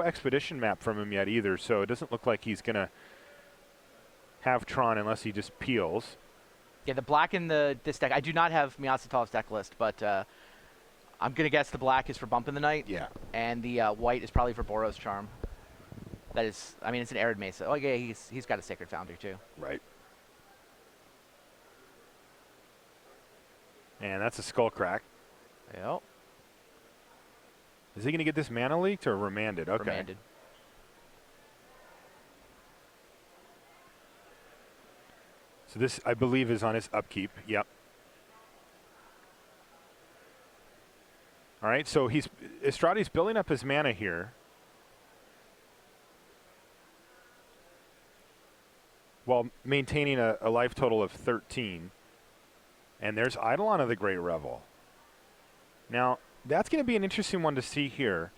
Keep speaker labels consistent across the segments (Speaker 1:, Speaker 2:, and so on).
Speaker 1: Expedition map from him yet either, so it doesn't look like he's going to have Tron unless he just peels.
Speaker 2: Yeah, the black in this deck, I do not have Miasoutov's deck list, but I'm going to guess the black is for Bump in the Night.
Speaker 1: Yeah.
Speaker 2: And the white is probably for Boros Charm. That is, I mean, it's an Arid Mesa. Oh, yeah, he's got a Sacred Foundry, too.
Speaker 1: Right. And that's a Skullcrack.
Speaker 2: Yep.
Speaker 1: Is he going to get this mana leaked or remanded? Okay.
Speaker 2: Remanded.
Speaker 1: So this, I believe, is on his upkeep. Yep. All right, so Estratti's building up his mana here. While maintaining a life total of 13. And there's Eidolon of the Great Revel. Now, that's going to be an interesting one to see here.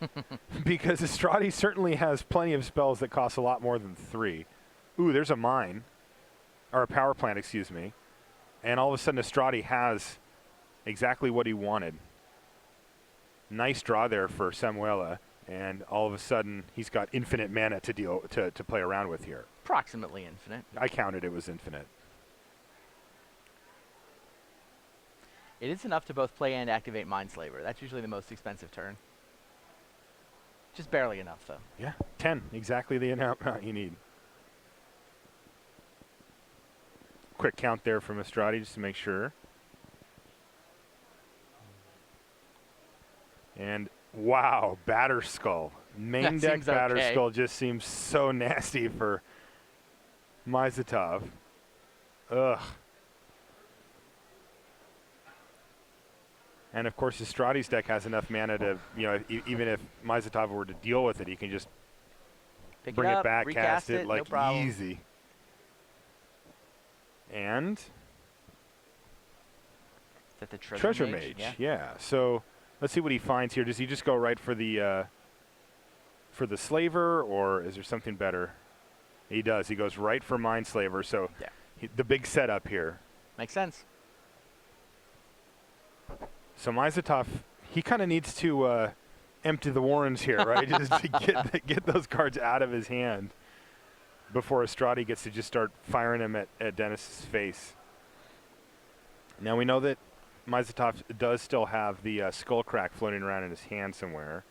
Speaker 1: Because Estratti certainly has plenty of spells that cost a lot more than 3. Ooh, there's a mine. Or a power plant, excuse me. And all of a sudden, Estratti has exactly what he wanted. Nice draw there for Samuelle. And all of a sudden, he's got infinite mana to play around with here.
Speaker 2: Approximately infinite.
Speaker 1: I counted it was infinite.
Speaker 2: It is enough to both play and activate Mindslaver. That's usually the most expensive turn. Just barely enough, though.
Speaker 1: Yeah, 10. Exactly the amount you need. Quick count there from Estratti just to make sure. And wow, Batterskull. Main deck Batterskull just seems so nasty for Miasoutov. Ugh. And of course, Estratti's deck has enough mana to, you know, even if Miasoutov were to deal with it, he can just bring it back, cast it like easy. And
Speaker 2: is that the
Speaker 1: Treasure Mage? Yeah. So let's see what he finds here. Does he just go right for the Slaver, or is there something better? He does. He goes right for Mindslaver. So the big setup here.
Speaker 2: Makes sense.
Speaker 1: So Miasoutov, he kind of needs to empty the warrens here, right? Just to get those cards out of his hand before Estratti gets to just start firing him at Dennis's face. Now we know that Miasoutov does still have the Skullcrack floating around in his hand somewhere,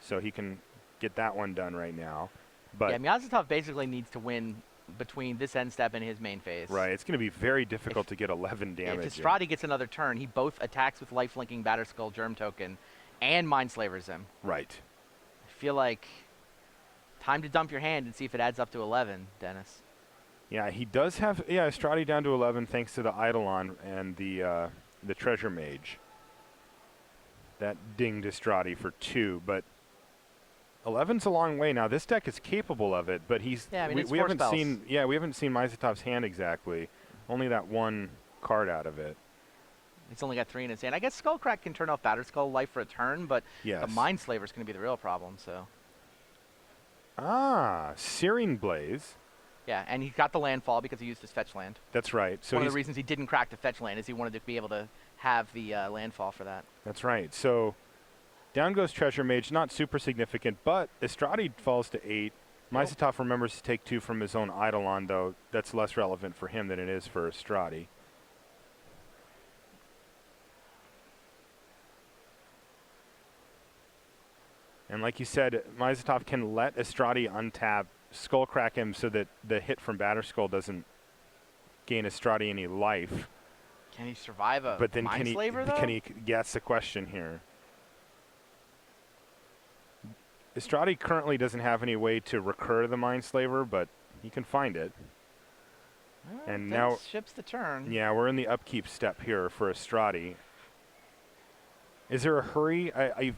Speaker 1: so he can get that one done right now. But
Speaker 2: yeah, Miasoutov basically needs to win between this end step and his main phase.
Speaker 1: Right, it's going to be very difficult to get 11 damage.
Speaker 2: If Estratti gets another turn, he both attacks with life-linking Batterskull Germ Token and Mindslavers him.
Speaker 1: Right.
Speaker 2: I feel like time to dump your hand and see if it adds up to 11, Dennis.
Speaker 1: Yeah, he does have Estratti down to 11 thanks to the Eidolon and the Treasure Mage. That dinged Estratti for 2, but 11's a long way now. This deck is capable of it, but he's we haven't seen Miasoutov's hand exactly. Only that one card out of it.
Speaker 2: He's only got 3 in his hand. I guess Skullcrack can turn off Batterskull life for a turn, but the Mindslaver is going to be the real problem. So.
Speaker 1: Searing Blaze.
Speaker 2: Yeah, and he got the landfall because he used his fetch land.
Speaker 1: That's right. So
Speaker 2: one of the reasons he didn't crack the fetch land is he wanted to be able to have the landfall for that.
Speaker 1: That's right. So down goes Treasure Mage, not super significant, but Estratti falls to 8. Miasoutov remembers to take 2 from his own Eidolon, though. That's less relevant for him than it is for Estratti. And like you said, Miasoutov can let Estratti untap, Skullcrack him so that the hit from Batterskull doesn't gain Estratti any life.
Speaker 2: Can he survive a
Speaker 1: Mindslaver,
Speaker 2: though?
Speaker 1: Can he? That's the question here. Estratti currently doesn't have any way to recur the Mindslaver, but he can find it. And now
Speaker 2: ships the turn.
Speaker 1: Yeah, we're in the upkeep step here for Estratti. Is there a hurry?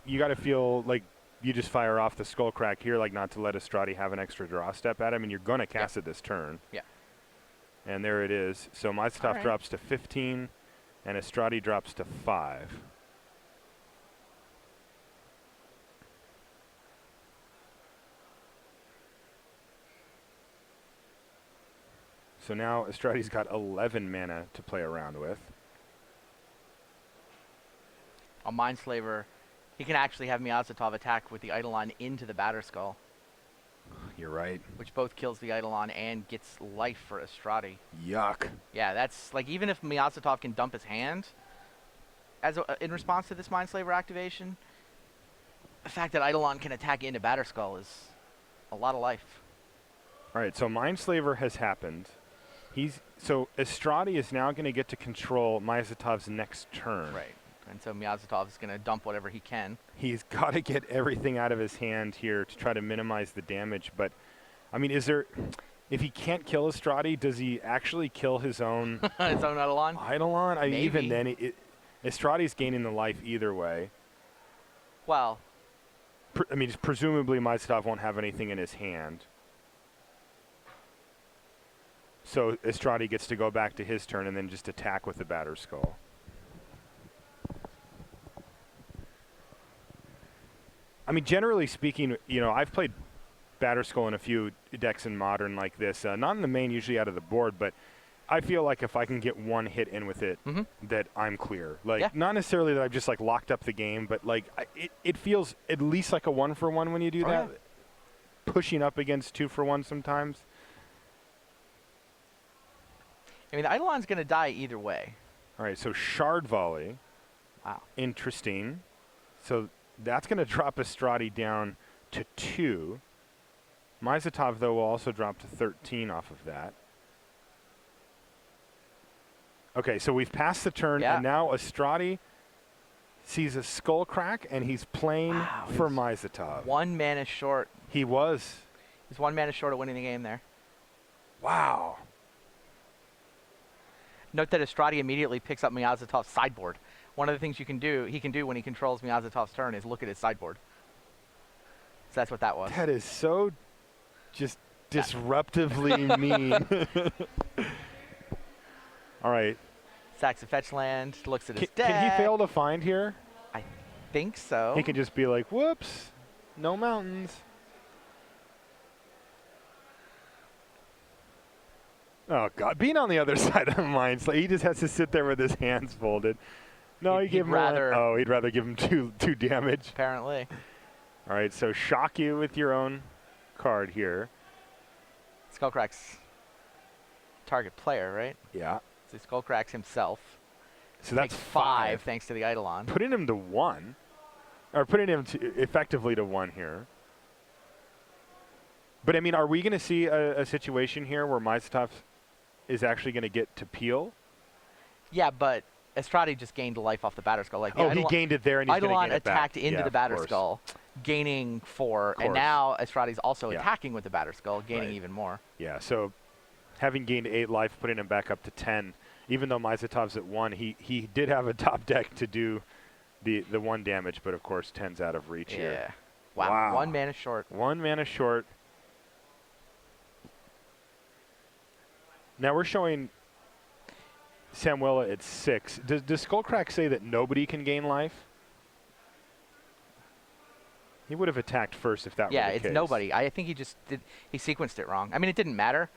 Speaker 1: You got to feel like you just fire off the Skullcrack here, like not to let Estratti have an extra draw step at him, and you're going to cast it this turn.
Speaker 2: Yeah.
Speaker 1: And there it is. So Miasoutov drops to 15, and Estratti drops to 5. So now Estratti's got 11 mana to play around with.
Speaker 2: A Mindslaver, he can actually have Miasoutov attack with the Eidolon into the Batterskull.
Speaker 1: You're right.
Speaker 2: which both kills the Eidolon and gets life for Estratti.
Speaker 1: Yuck.
Speaker 2: Yeah, that's like even if Miasoutov can dump his hand in response to this Mindslaver activation, the fact that Eidolon can attack into Batterskull is a lot of life.
Speaker 1: All right, so Mindslaver has happened. So Estratti is now going to get to control Miasoutov's next turn.
Speaker 2: Right. And so Miasoutov is going to dump whatever he can.
Speaker 1: He's got to get everything out of his hand here to try to minimize the damage. But, I mean, if he can't kill Estratti, does he actually kill his own
Speaker 2: His own Eidolon?
Speaker 1: Eidolon? I mean, even
Speaker 2: Maybe.
Speaker 1: then, Estratti's gaining the life either way.
Speaker 2: Well,
Speaker 1: I mean, presumably Miasoutov won't have anything in his hand. So Estratti gets to go back to his turn and then just attack with the Batterskull. I mean, generally speaking, you know, I've played Batterskull in a few decks in Modern like this. Not in the main, usually out of the board, but I feel like if I can get one hit in with it, that I'm clear. Like, not necessarily that I've just, like, locked up the game, but, like, it feels at least like a 1-for-1 when you do that. Yeah. Pushing up against 2-for-1 sometimes.
Speaker 2: I mean, the Eidolon's going to die either way.
Speaker 1: All right, so Shard Volley.
Speaker 2: Wow.
Speaker 1: Interesting. So that's going to drop Estratti down to 2. Miasoutov, though, will also drop to 13 off of that. Okay, so we've passed the turn, and now Estratti sees a skull crack, and he's playing for Miasoutov.
Speaker 2: 1 mana short.
Speaker 1: He was.
Speaker 2: He's 1 mana short of winning the game there.
Speaker 1: Wow.
Speaker 2: Note that Estratti immediately picks up Miasoutov's sideboard. One of the things he can do when he controls Miasoutov's turn is look at his sideboard. So that's what that was.
Speaker 1: That is so just disruptively mean. All right.
Speaker 2: Sacks a fetch land, looks at his deck.
Speaker 1: Can he fail to find here?
Speaker 2: I think so.
Speaker 1: He can just be like, whoops, no mountains. Oh, God. Being on the other side of the mind, he just has to sit there with his hands folded. No, he gave him he'd rather give him two damage.
Speaker 2: Apparently.
Speaker 1: All right, so shock you with your own card here.
Speaker 2: Skullcrack's target player, right?
Speaker 1: Yeah.
Speaker 2: So Skullcrack's himself.
Speaker 1: So that's
Speaker 2: 5 thanks to the Eidolon.
Speaker 1: Putting him to 1. Or putting him effectively to 1 here. But, I mean, are we going to see a situation here where Miasoutov is actually going to get to peel?
Speaker 2: Yeah, but Estratti just gained life off the Batterskull. Like
Speaker 1: he gained it there, and he's going to gain it back.
Speaker 2: attacked into the Batterskull, gaining 4, and now Estratti's also attacking with the Batterskull, gaining even more. Yeah,
Speaker 1: so having gained 8 life, putting him back up to 10, even though Miasoutov's at 1, he did have a top deck to do the 1 damage, but of course 10's out of reach here.
Speaker 2: Wow. 1 mana short.
Speaker 1: 1 mana short. Now we're showing Samuelle at 6. Does Skullcrack say that nobody can gain life? He would have attacked first if that were the case.
Speaker 2: Yeah, it's nobody. I think he sequenced it wrong. I mean, it didn't matter.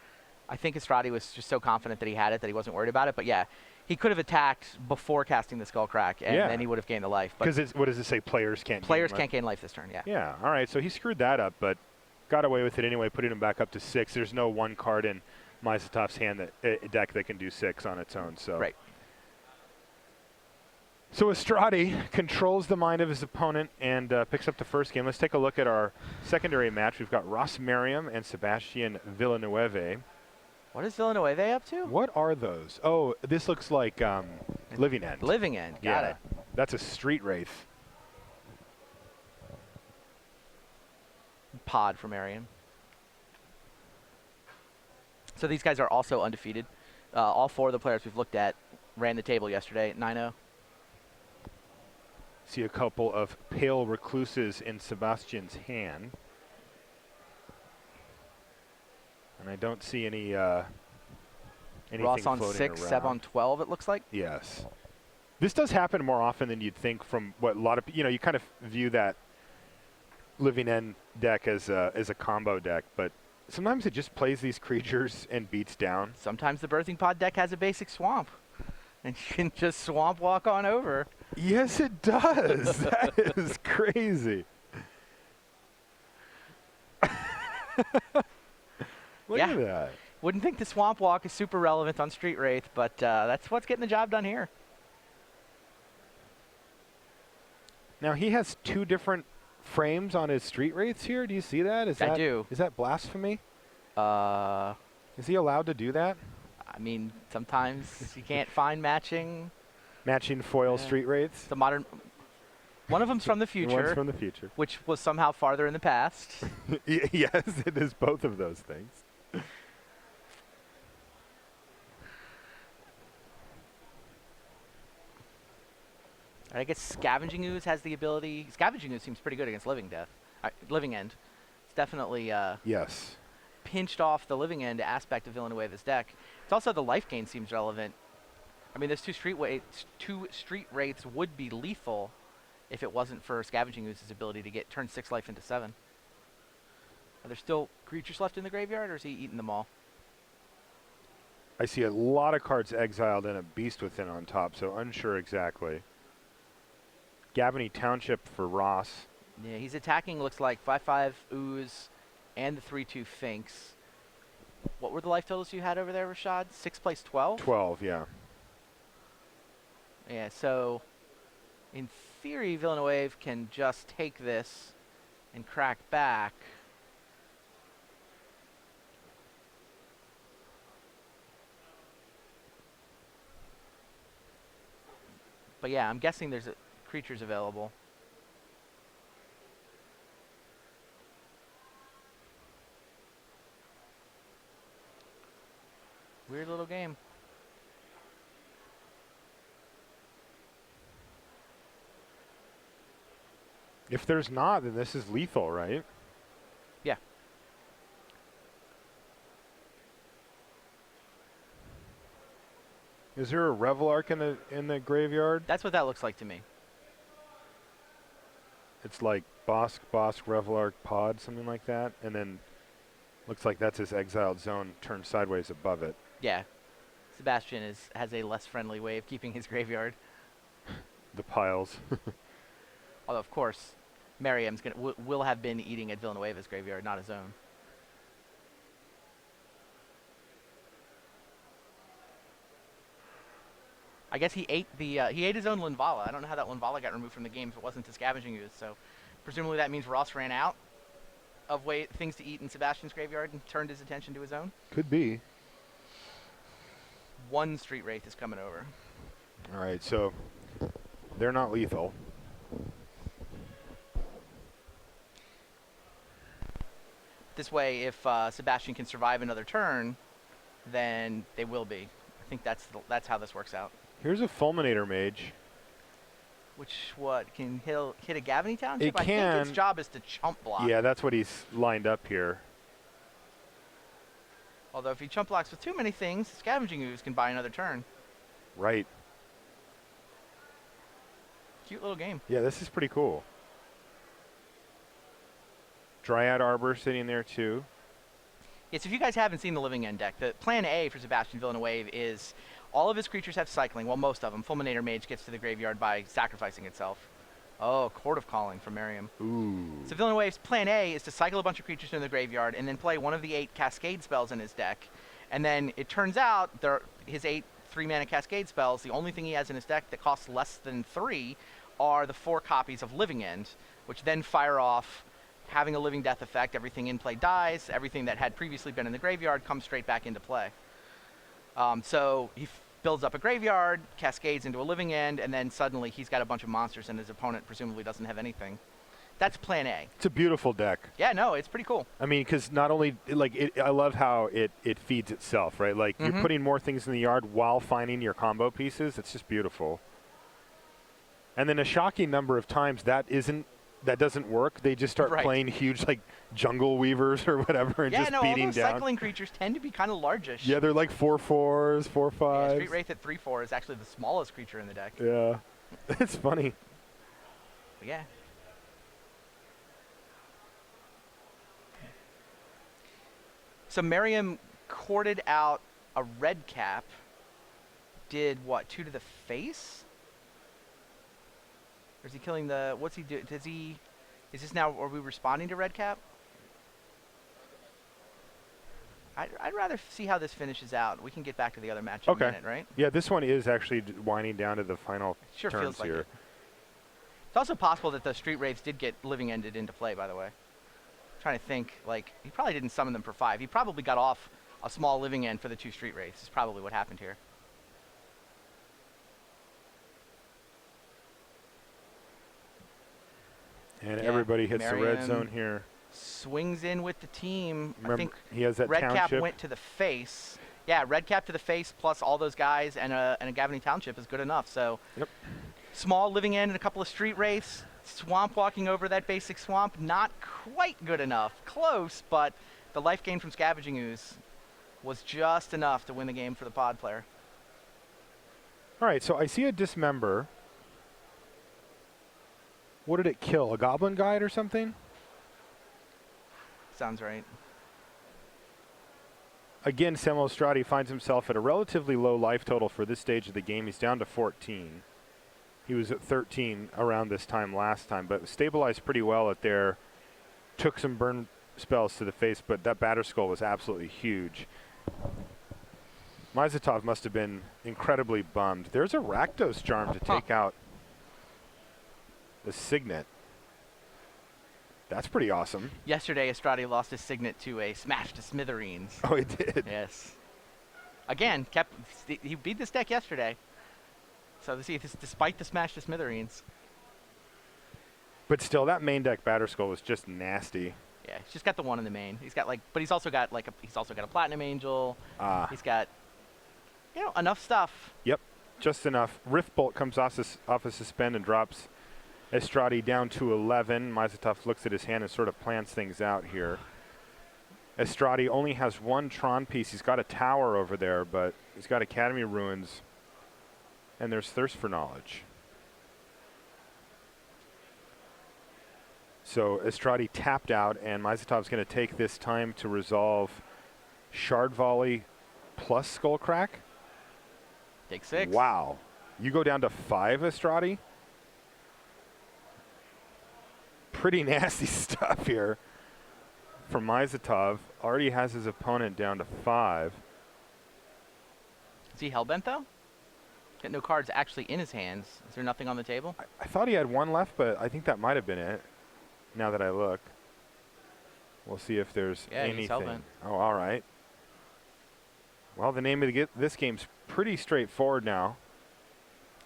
Speaker 2: I think Estratti was just so confident that he had it that he wasn't worried about it. But yeah, he could have attacked before casting the Skullcrack, and then he would have gained the life.
Speaker 1: Because what does it say? Players can't
Speaker 2: gain life this turn, yeah.
Speaker 1: Yeah, all right. So he screwed that up, but got away with it anyway, putting him back up to 6. There's no 1 card in Miasoutov's deck that can do 6 on its own. So.
Speaker 2: Right.
Speaker 1: So Estratti controls the mind of his opponent and picks up the first game. Let's take a look at our secondary match. We've got Ross Merriam and Sebastian Villanueva.
Speaker 2: What is Villanueva up to?
Speaker 1: What are those? Oh, this looks like Living End.
Speaker 2: Living End, got it.
Speaker 1: That's a street wraith.
Speaker 2: Pod for Merriam. So these guys are also undefeated. All 4 of the players we've looked at ran the table yesterday at 9-0.
Speaker 1: See a couple of pale recluses in Sebastian's hand. And I don't see any anything
Speaker 2: Ross on
Speaker 1: floating
Speaker 2: 6,
Speaker 1: around.
Speaker 2: Seb on 12, it looks like.
Speaker 1: Yes. This does happen more often than you'd think from what a lot of, you kind of view that Living End deck as a combo deck, but sometimes it just plays these creatures and beats down.
Speaker 2: Sometimes the Birthing Pod deck has a basic swamp, and you can just swamp walk on over.
Speaker 1: Yes, it does. That is crazy. Look
Speaker 2: Yeah.
Speaker 1: at that.
Speaker 2: Wouldn't think the Swamp Walk is super relevant on Street Wraith, but that's what's getting the job done here.
Speaker 1: Now he has 2 different frames on his street wraiths here. Do you see that?
Speaker 2: I do.
Speaker 1: Is that blasphemy?
Speaker 2: I
Speaker 1: Is he allowed to do that?
Speaker 2: mean, sometimes you can't find matching.
Speaker 1: Matching foil
Speaker 2: Yeah.
Speaker 1: street wraiths?
Speaker 2: The modern. One of them's from the future,
Speaker 1: One's from the future.
Speaker 2: which was somehow farther in the past.
Speaker 1: Yes, it is both of those things.
Speaker 2: I guess Scavenging Ooze has the ability. Scavenging Ooze seems pretty good against Living Death. Living End. It's definitely
Speaker 1: Yes.
Speaker 2: pinched off the Living End aspect of Villanueva's deck. It's also the life gain seems relevant. I mean, those two street wraiths would be lethal if it wasn't for Scavenging Ooze's ability to turn 6 life into 7. Are there still creatures left in the graveyard, or is he eating them all?
Speaker 1: I see a lot of cards exiled and a Beast Within on top, so unsure exactly. Gavany Township for Ross.
Speaker 2: Yeah, he's attacking, looks like 5/5 Ooze and the 3/2 Finks. What were the life totals you had over there, Rashad? 6 plays 12?
Speaker 1: 12, yeah.
Speaker 2: Yeah, so in theory, Villanueva can just take this and crack back. But yeah, I'm guessing there's creatures available. Weird little game.
Speaker 1: If there's not, then this is lethal, right?
Speaker 2: Yeah.
Speaker 1: Is there a Revel Arc in the graveyard?
Speaker 2: That's what that looks like to me.
Speaker 1: It's like Bosk, Revel Arc, Pod, something like that. And then looks like that's his exiled zone turned sideways above it.
Speaker 2: Yeah. Sebastian has a less friendly way of keeping his graveyard.
Speaker 1: The piles.
Speaker 2: Although, of course, Merriam's will have been eating at Villanueva's graveyard, not his own. I guess he ate his own Linvala. I don't know how that Linvala got removed from the game if it wasn't to Scavenging Ooze. So, presumably that means Ross ran out of things to eat in Sebastian's graveyard and turned his attention to his own.
Speaker 1: Could be.
Speaker 2: One Street Wraith is coming over.
Speaker 1: All right, so they're not lethal.
Speaker 2: This way, if Sebastian can survive another turn, then they will be. I think that's how this works out.
Speaker 1: Here's a Fulminator Mage.
Speaker 2: Which, what, can hit a Gavany Township?
Speaker 1: It
Speaker 2: I think its
Speaker 1: can.
Speaker 2: job is to chump block.
Speaker 1: Yeah, that's what he's lined up here.
Speaker 2: Although if he chump blocks with too many things, Scavenging Ooze can buy another turn.
Speaker 1: Right.
Speaker 2: Cute little game.
Speaker 1: Yeah, this is pretty cool. Dryad Arbor sitting there too.
Speaker 2: Yes, if you guys haven't seen the Living End deck, the plan A for Sebastian Villanueva is all of his creatures have cycling, well, most of them. Fulminator Mage gets to the graveyard by sacrificing itself. Oh, Court of Calling from Merriam.
Speaker 1: Ooh.
Speaker 2: So Villanueva's plan A is to cycle a bunch of creatures in the graveyard and then play one of the 8 Cascade spells in his deck. And then it turns out his 8 3-mana Cascade spells, the only thing he has in his deck that costs less than 3 are the 4 copies of Living End, which then fire off having a Living Death effect. Everything in play dies. Everything that had previously been in the graveyard comes straight back into play. So he builds up a graveyard, cascades into a Living End, and then suddenly he's got a bunch of monsters and his opponent presumably doesn't have anything. That's plan A.
Speaker 1: It's a beautiful deck.
Speaker 2: Yeah, no, it's pretty cool.
Speaker 1: I mean, because not only, I love how it feeds itself, right? Like, you're putting more things in the yard while finding your combo pieces. It's just beautiful. And then a shocking number of times that doesn't work. They just start playing huge, like, jungle weavers or whatever and just beating
Speaker 2: all those
Speaker 1: down.
Speaker 2: cycling creatures tend to be kind of largish.
Speaker 1: Yeah, they're like 4/4s, 4/5s.
Speaker 2: Yeah, Street Wraith at 3/4 is actually the smallest creature in the deck.
Speaker 1: Yeah. It's funny.
Speaker 2: But yeah. So Merriam courted out a red cap. Did what? 2 to the face? Or is he killing the? What's he do? Is this now? Are we responding to red cap? I'd rather see how this finishes out. We can get back to the other match in a minute, right?
Speaker 1: Yeah, this one is actually winding down to the final
Speaker 2: Sure
Speaker 1: turns
Speaker 2: feels like
Speaker 1: here.
Speaker 2: it. It's also possible that the Street Wraiths did get living ended into play, by the way. Trying to think, like, he probably didn't summon them for 5. He probably got off a small living end for the 2 Street Wraiths. Is probably what happened here.
Speaker 1: And
Speaker 2: Yeah,
Speaker 1: everybody hits the red
Speaker 2: Mariam
Speaker 1: zone here.
Speaker 2: Swings in with the team.
Speaker 1: Remember,
Speaker 2: I think
Speaker 1: he has that
Speaker 2: Red Cap
Speaker 1: township.
Speaker 2: went to the face. Yeah, Red Cap to the face plus all those guys and a Gavany Township is good enough. So
Speaker 1: Yep.
Speaker 2: small living end and a couple of Street Wraiths. Swamp walking over that basic swamp, not quite good enough. Close, but the life gain from Scavenging Ooze was just enough to win the game for the pod player.
Speaker 1: All right, so I see a dismember. What did it kill? A goblin guide or something?
Speaker 2: Sounds right.
Speaker 1: Again, Samuelle Estratti finds himself at a relatively low life total for this stage of the game. He's down to 14. He was at 13 around this time last time, but stabilized pretty well at there. Took some burn spells to the face, but that batter skull was absolutely huge. Miasoutov must have been incredibly bummed. There's a Rakdos charm to take out the Signet. That's pretty awesome.
Speaker 2: Yesterday, Estratti lost his Signet to a smash to smithereens.
Speaker 1: Oh, he did.
Speaker 2: Yes. Again, he beat this deck yesterday. So to see this, despite the smash to smithereens.
Speaker 1: But still, that main deck batter skull was just nasty.
Speaker 2: Yeah, he's just got the one in the main. He's got but he's also got a Platinum Angel. He's got, enough stuff.
Speaker 1: Yep, just enough. Rift Bolt comes off a suspend and drops Estratti down to 11. Miasoutov looks at his hand and sort of plans things out here. Estratti only has 1 Tron piece. He's got a tower over there, but he's got Academy Ruins, and there's Thirst for Knowledge. So Estratti tapped out, and Miasoutov's going to take this time to resolve Shard Volley plus Skullcrack.
Speaker 2: Take 6.
Speaker 1: Wow. You go down to 5, Estratti? Pretty nasty stuff here from Miasoutov. Already has his opponent down to 5.
Speaker 2: Is he hellbent, though? Got no cards actually in his hands. Is there nothing on the table?
Speaker 1: I thought he had 1 left, but I think that might have been it. Now that I look, we'll see if there's anything.
Speaker 2: He's hellbent.
Speaker 1: Oh, all right. Well, the name of this game's pretty straightforward now.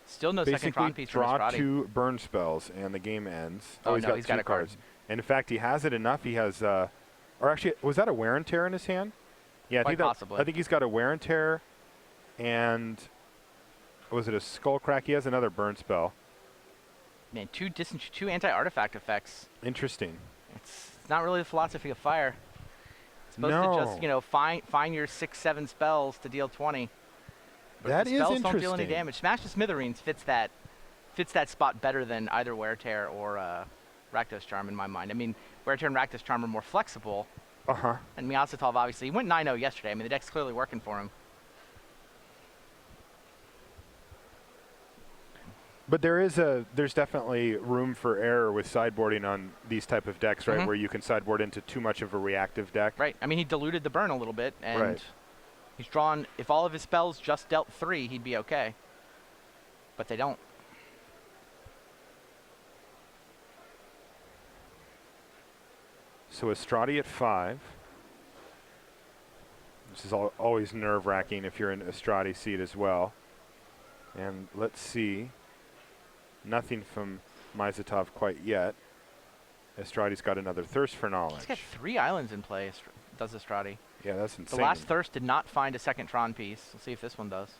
Speaker 2: Still no second Tron
Speaker 1: Basically,
Speaker 2: piece from
Speaker 1: draw
Speaker 2: Estratti.
Speaker 1: 2 burn spells, and the game ends.
Speaker 2: Oh,
Speaker 1: he's
Speaker 2: no,
Speaker 1: got
Speaker 2: he's
Speaker 1: 2
Speaker 2: got a card.
Speaker 1: cards. And in fact, he has it enough. He has, or actually, was that a Wear and Tear in his hand? Yeah,
Speaker 2: Quite possibly.
Speaker 1: I think he's got a Wear and Tear, and was it a Skullcrack? He has another burn spell.
Speaker 2: Man, 2 anti-artifact effects.
Speaker 1: Interesting.
Speaker 2: It's not really the philosophy of Fire. It's supposed to
Speaker 1: No.
Speaker 2: just, find your 6-7 spells to deal 20. But
Speaker 1: That
Speaker 2: if the
Speaker 1: is
Speaker 2: spells don't deal any
Speaker 1: interesting.
Speaker 2: damage. Smash to Smithereens fits that spot better than either Wear Tear or Rakdos Charm in my mind. I mean, Wear Tear and Rakdos Charm are more flexible.
Speaker 1: Uh-huh.
Speaker 2: And Miasoutov, obviously, he went 9-0 yesterday. I mean, the deck's clearly working for him.
Speaker 1: But there's definitely room for error with sideboarding on these type of decks, right?
Speaker 2: Mhm.
Speaker 1: Where you can sideboard into too much of a reactive deck.
Speaker 2: Right. I mean, he diluted the burn a little bit, and
Speaker 1: Right.
Speaker 2: he's drawn. If all of his spells just dealt 3, he'd be okay. But they don't.
Speaker 1: So Estratti at 5. This is always nerve-wracking if you're in Estratti seat as well. And let's see. Nothing from Miasoutov quite yet. Estratti's got another Thirst for Knowledge.
Speaker 2: He's got 3 islands in play, does Estratti.
Speaker 1: Yeah, that's
Speaker 2: The
Speaker 1: insane.
Speaker 2: last Thirst did not find a second Tron piece. We'll see if this one does.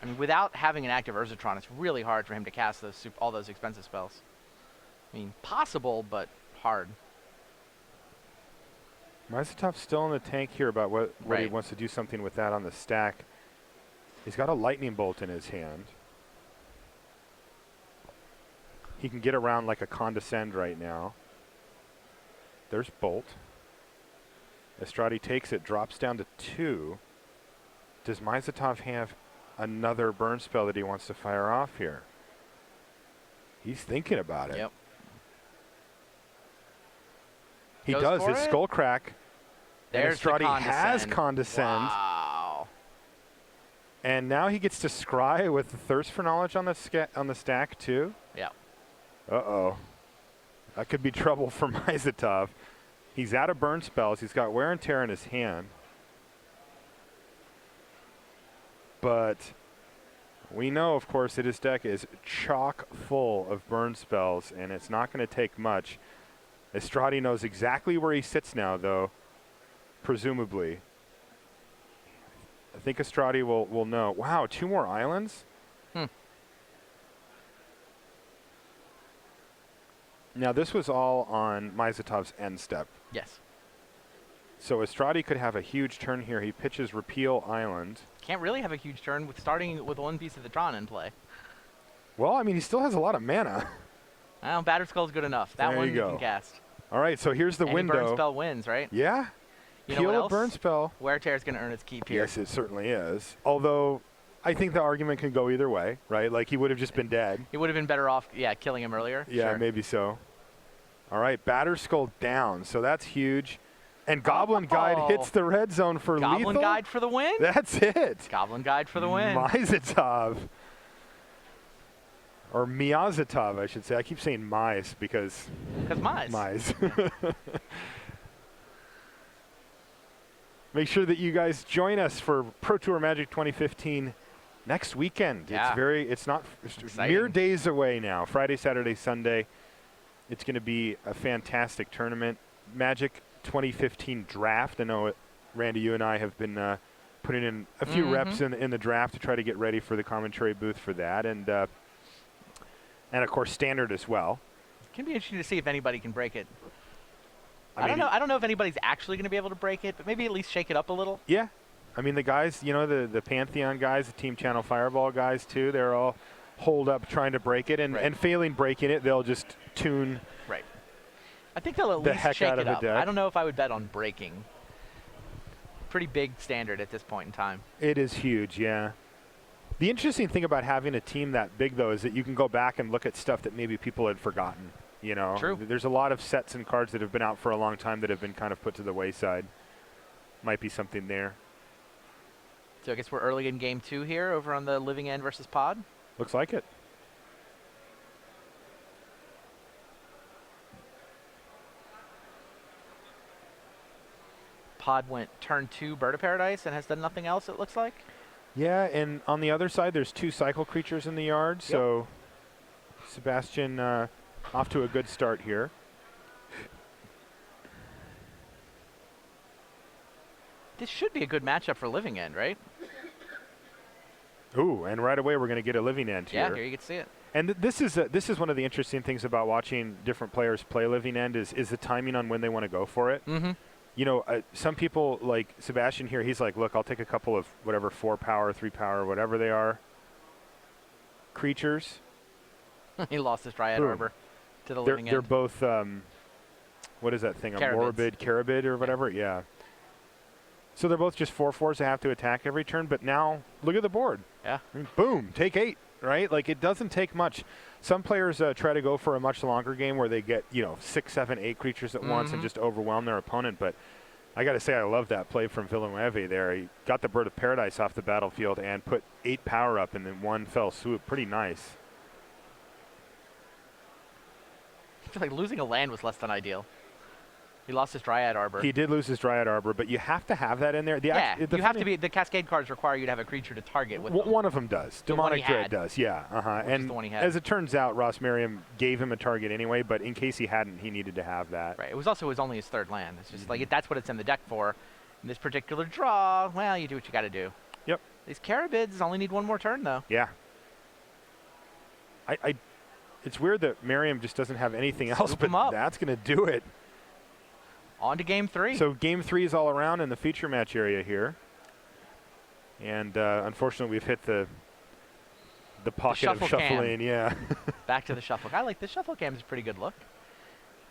Speaker 2: I mean, without having an active Urzatron, it's really hard for him to cast all those expensive spells. I mean, possible, but hard.
Speaker 1: Miasoutov's still in the tank here about what he
Speaker 2: Right.
Speaker 1: wants to do something with that on the stack. He's got a Lightning Bolt in his hand. He can get around like a Condescend right now. There's Bolt. Estratti takes it, drops down to 2. Does Miasoutov have another burn spell that he wants to fire off here? He's thinking about it.
Speaker 2: Yep.
Speaker 1: He
Speaker 2: Goes
Speaker 1: does.
Speaker 2: for
Speaker 1: His
Speaker 2: it.
Speaker 1: skull crack.
Speaker 2: There's the
Speaker 1: Estratti has
Speaker 2: condescend.
Speaker 1: condescend.
Speaker 2: Wow.
Speaker 1: And now he gets to scry with the thirst for knowledge on the stack too.
Speaker 2: Yeah.
Speaker 1: Uh-oh. That could be trouble for Miasoutov. He's out of burn spells. He's got wear and tear in his hand. But we know, of course, that his deck is chock full of burn spells, and it's not going to take much. Estratti knows exactly where he sits now, though, presumably. I think Estratti will know. Wow, 2 more islands? Now, this was all on Miasoutov's end step.
Speaker 2: Yes.
Speaker 1: So Estratti could have a huge turn here. He pitches Repeal Island.
Speaker 2: Can't really have a huge turn with starting with one piece of the Tron in play.
Speaker 1: Well, I mean, he still has a lot of mana.
Speaker 2: Well, Battered Skull's good enough. That
Speaker 1: There
Speaker 2: one
Speaker 1: you
Speaker 2: you
Speaker 1: go.
Speaker 2: can cast.
Speaker 1: All right, so here's the
Speaker 2: Any
Speaker 1: window.
Speaker 2: burn spell wins, right?
Speaker 1: Yeah.
Speaker 2: You know
Speaker 1: Peel
Speaker 2: what
Speaker 1: a
Speaker 2: else?
Speaker 1: burn spell.
Speaker 2: Wear Tear's going to earn its keep here.
Speaker 1: Yes, it certainly is. Although, I think the argument can go either way, right? Like, he would have just been dead.
Speaker 2: He would have been better off, killing him earlier.
Speaker 1: Yeah,
Speaker 2: Sure.
Speaker 1: maybe so. All right, Batter Skull down, so that's huge. And Goblin Guide hits the red zone for
Speaker 2: Goblin
Speaker 1: lethal.
Speaker 2: Guide for the win?
Speaker 1: That's it.
Speaker 2: Goblin Guide for the win.
Speaker 1: Miasoutov. Or Miasoutov, I should say. I keep saying Mies because
Speaker 2: Because Mize.
Speaker 1: Mies. Make sure that you guys join us for Pro Tour Magic 2015 next weekend.
Speaker 2: Yeah.
Speaker 1: It's not
Speaker 2: Exciting.
Speaker 1: mere days away now. Friday, Saturday, Sunday. It's going to be a fantastic tournament. Magic 2015 draft. I know Randy, you and I have been putting in a few reps in the draft to try to get ready for the commentary booth for that, and of course Standard as well.
Speaker 2: It can be interesting to see if anybody can break it.
Speaker 1: I mean,
Speaker 2: I don't know if anybody's actually going to be able to break it, but maybe at least shake it up a little.
Speaker 1: Yeah, I mean the guys, the Pantheon guys, the Team Channel Fireball guys too. They're all holed up trying to break it, and,
Speaker 2: Right.
Speaker 1: and failing breaking it, they'll just tune.
Speaker 2: Right. I think they'll at
Speaker 1: The
Speaker 2: least
Speaker 1: heck
Speaker 2: shake
Speaker 1: out
Speaker 2: it
Speaker 1: of a
Speaker 2: up.
Speaker 1: deck.
Speaker 2: I don't know if I would bet on breaking. Pretty big Standard at this point in time.
Speaker 1: It is huge, yeah. The interesting thing about having a team that big, though, is that you can go back and look at stuff that maybe people had forgotten.
Speaker 2: True.
Speaker 1: There's a lot of sets and cards that have been out for a long time that have been kind of put to the wayside. Might be something there.
Speaker 2: So I guess we're early in game 2 here over on the Living End versus Pod.
Speaker 1: Looks like it.
Speaker 2: Pod went turn 2 Bird of Paradise and has done nothing else, it looks like.
Speaker 1: Yeah, and on the other side, there's 2 cycle creatures in the yard, so Sebastian off to a good start here.
Speaker 2: This should be a good matchup for Living End, right?
Speaker 1: Ooh, and right away we're going to get a Living End here.
Speaker 2: Yeah, here you can see it.
Speaker 1: And this is one of the interesting things about watching different players play Living End is the timing on when they want to go for it.
Speaker 2: Mm-hmm.
Speaker 1: Some people, like Sebastian here, he's like, look, I'll take a couple of whatever 4 power, 3 power, whatever they are, creatures.
Speaker 2: He lost his Dryad
Speaker 1: Boom.
Speaker 2: Arbor to the
Speaker 1: They're
Speaker 2: Living End.
Speaker 1: both, what is that thing, a
Speaker 2: Carabids.
Speaker 1: Carabid or whatever? Yeah. So they're both just 4/4s that have to attack every turn, but now look at the board.
Speaker 2: Yeah.
Speaker 1: I mean, boom, take 8, right? Like, it doesn't take much. Some players try to go for a much longer game where they get, 6, 7, 8 creatures at once and just overwhelm their opponent. But I got to say, I love that play from Villanueva there. He got the Bird of Paradise off the battlefield and put 8 power up in one fell swoop. Pretty nice.
Speaker 2: I feel like losing a land was less than ideal. He lost his Dryad Arbor.
Speaker 1: He did lose his Dryad Arbor, but you have to have that in there.
Speaker 2: you have to be. The Cascade cards require you to have a creature to target with them.
Speaker 1: One of them does.
Speaker 2: The one
Speaker 1: Demonic
Speaker 2: he
Speaker 1: Dread
Speaker 2: had.
Speaker 1: does, yeah.
Speaker 2: Which is the one he had.
Speaker 1: As it turns out, Ross Merriam gave him a target anyway, but in case he hadn't, he needed to have that.
Speaker 2: Right. It was also only his 3rd land. It's just like that's what it's in the deck for. In this particular draw, well, you do what you got to do.
Speaker 1: Yep.
Speaker 2: These Carabids only need 1 more turn, though.
Speaker 1: Yeah. It's weird that Merriam just doesn't have anything else,
Speaker 2: Scoop
Speaker 1: but
Speaker 2: 'em up.
Speaker 1: that's going to do it.
Speaker 2: On to game 3.
Speaker 1: So game 3 is all around in the feature match area here. And unfortunately, we've hit the pocket of
Speaker 2: shuffle cam.
Speaker 1: shuffling, yeah.
Speaker 2: Back to the shuffle. I like the shuffle cam. Is a pretty good look.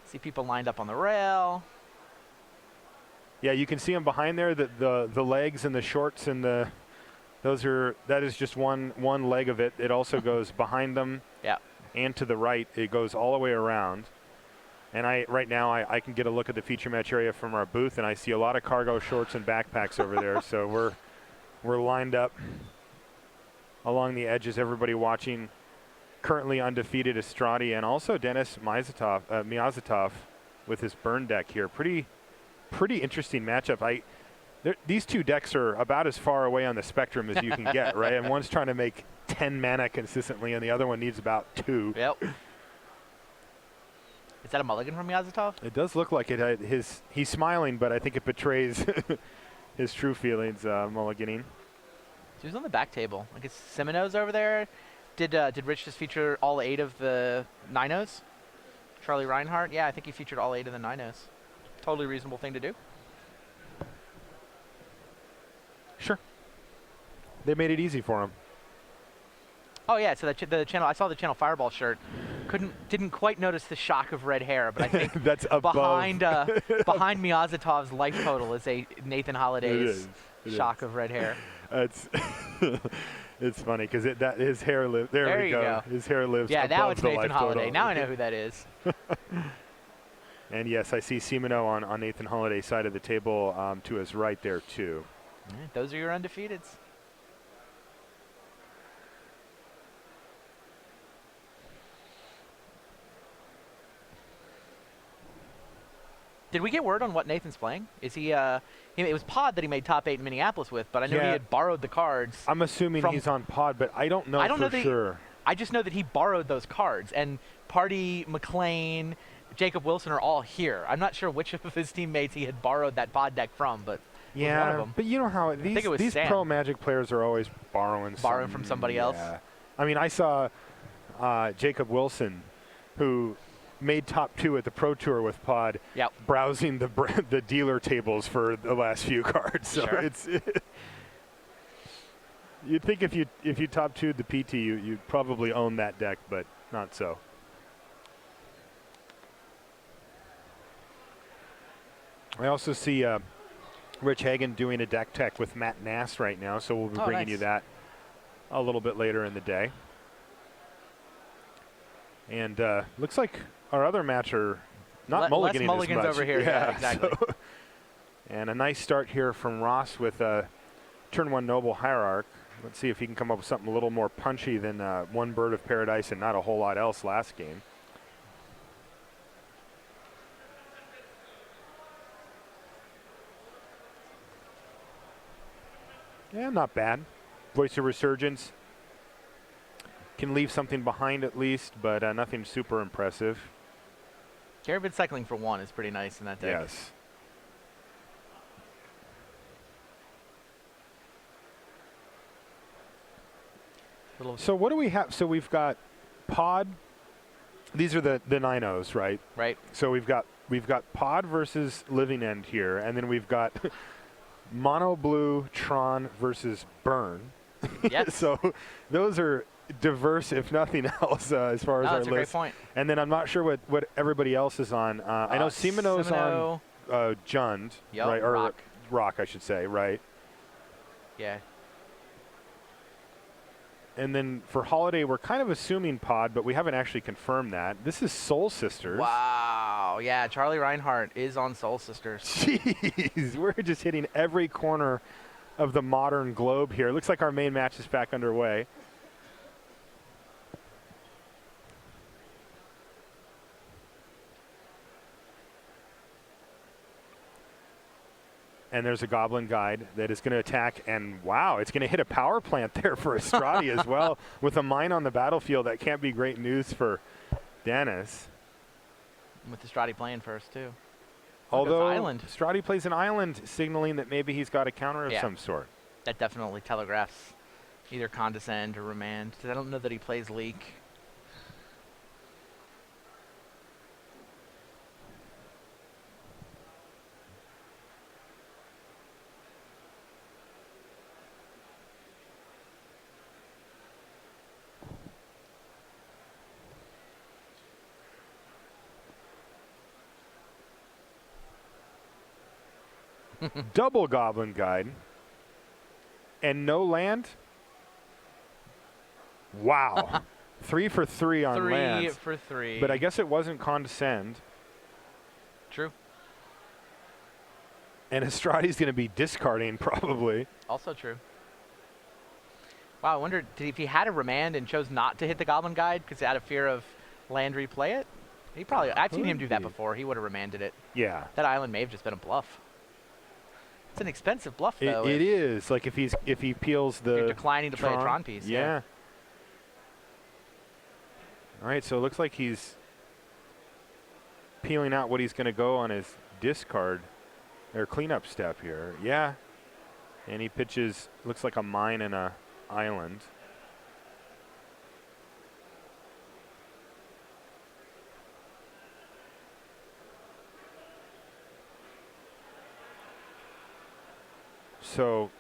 Speaker 2: See people lined up on the rail.
Speaker 1: Yeah, you can see them behind there, the legs and the shorts and that is just one leg of it. It also goes behind them
Speaker 2: Yeah.
Speaker 1: and to the right. It goes all the way around. And right now I can get a look at the feature match area from our booth, and I see a lot of cargo shorts and backpacks over there. So we're lined up along the edges. Everybody watching currently undefeated Estratti, and also Dennis Miasoutov with his burn deck here. Pretty interesting matchup. These two decks are about as far away on the spectrum as you can get, right? And one's trying to make 10 mana consistently, and the other one needs about 2.
Speaker 2: Yep. Is that a mulligan from Miasoutov?
Speaker 1: It does look like it. He's smiling, but I think it betrays his true feelings, mulliganing.
Speaker 2: So he's on the back table. I guess Semino's over there. Did Rich just feature all 8 of the Ninos? Charlie Reinhardt? Yeah, I think he featured all 8 of the Ninos. Totally reasonable thing to do.
Speaker 1: Sure. They made it easy for him.
Speaker 2: Oh yeah, so the channel. I saw the Channel Fireball shirt. Didn't quite notice the shock of red hair, but I think
Speaker 1: that's
Speaker 2: behind Miazotov's life total is a Nathan Holliday's shock of red hair.
Speaker 1: It's it's funny because his hair lives. There we go. His hair lives.
Speaker 2: Yeah, now
Speaker 1: above
Speaker 2: it's
Speaker 1: the
Speaker 2: Nathan
Speaker 1: life
Speaker 2: Holliday.
Speaker 1: total.
Speaker 2: Now I know who that is.
Speaker 1: And yes, I see Semino on Nathan Holliday's side of the table to his right there too.
Speaker 2: Yeah, those are your undefeateds. Did we get word on what Nathan's playing? Is he? It was Pod that he made top 8 in Minneapolis with, but I know he had borrowed the cards.
Speaker 1: I'm assuming he's on Pod, but I don't know for sure.
Speaker 2: I just know that he borrowed those cards, and Party, McLean, Jacob Wilson are all here. I'm not sure which of his teammates he had borrowed that Pod deck from, but
Speaker 1: yeah,
Speaker 2: was one of them.
Speaker 1: But you know how these pro Magic players are always borrowing
Speaker 2: from somebody else.
Speaker 1: I mean, I saw Jacob Wilson, who made top 2 at the Pro Tour with Pod, browsing the dealer tables for the last few cards. So
Speaker 2: sure.
Speaker 1: You'd think if you top 2'd the PT, you'd probably own that deck, but not so. I also see Rich Hagen doing a deck tech with Matt Nass right now, so we'll be bringing you that a little bit later in the day. And looks like our other match are not mulliganing
Speaker 2: less mulligans
Speaker 1: as much.
Speaker 2: over here. Yeah, exactly.
Speaker 1: So and a nice start here from Ross with turn 1 Noble Hierarch. Let's see if he can come up with something a little more punchy than one Bird of Paradise and not a whole lot else last game. Yeah, not bad. Voice of Resurgence can leave something behind at least, but nothing super impressive.
Speaker 2: Caravan cycling for 1 is pretty nice in that deck.
Speaker 1: Yes. So what do we have? So we've got Pod. These are the Ninos, right?
Speaker 2: Right.
Speaker 1: So we've got Pod versus Living End here, and then we've got Mono Blue Tron versus Burn.
Speaker 2: Yes.
Speaker 1: So those are diverse, if nothing else, as far as our
Speaker 2: that's
Speaker 1: list.
Speaker 2: a great point.
Speaker 1: And then I'm not sure what everybody else is on. I know Semino's on Jund, right? Or Rock, I should say, right?
Speaker 2: Yeah.
Speaker 1: And then for Holiday, we're kind of assuming Pod, but we haven't actually confirmed that. This is Soul Sisters.
Speaker 2: Wow. Yeah, Charlie Reinhardt is on Soul Sisters.
Speaker 1: Jeez, we're just hitting every corner of the modern globe here. Looks like our main match is back underway. And there's a Goblin Guide that is going to attack, and wow, it's going to hit a power plant there for Estratti as well. With a mine on the battlefield, that can't be great news for Dennis.
Speaker 2: With Estratti playing first, too.
Speaker 1: Although Estratti plays an island, signaling that maybe he's got a counter of some sort.
Speaker 2: That definitely telegraphs either Condescend or Remand. I don't know that he plays Leak.
Speaker 1: Double Goblin Guide. And no land? Wow. 3 for 3 on land.
Speaker 2: 3 for 3.
Speaker 1: But I guess it wasn't Condescend. And Estratti's going to be discarding probably.
Speaker 2: Also true. Wow, I wonder if he had a remand and chose not to hit the Goblin Guide because out of fear of land replay it. He probably. I've seen him do that before. He would have remanded it.
Speaker 1: Yeah.
Speaker 2: That island may have just been a bluff. It's an expensive bluff, though.
Speaker 1: It is. Like if he peels the.
Speaker 2: You're declining to play a Tron piece.
Speaker 1: Yeah. All right, so it looks like he's peeling out what he's going to go on his discard or cleanup step here. Yeah. And he pitches, looks like a mine and a island. So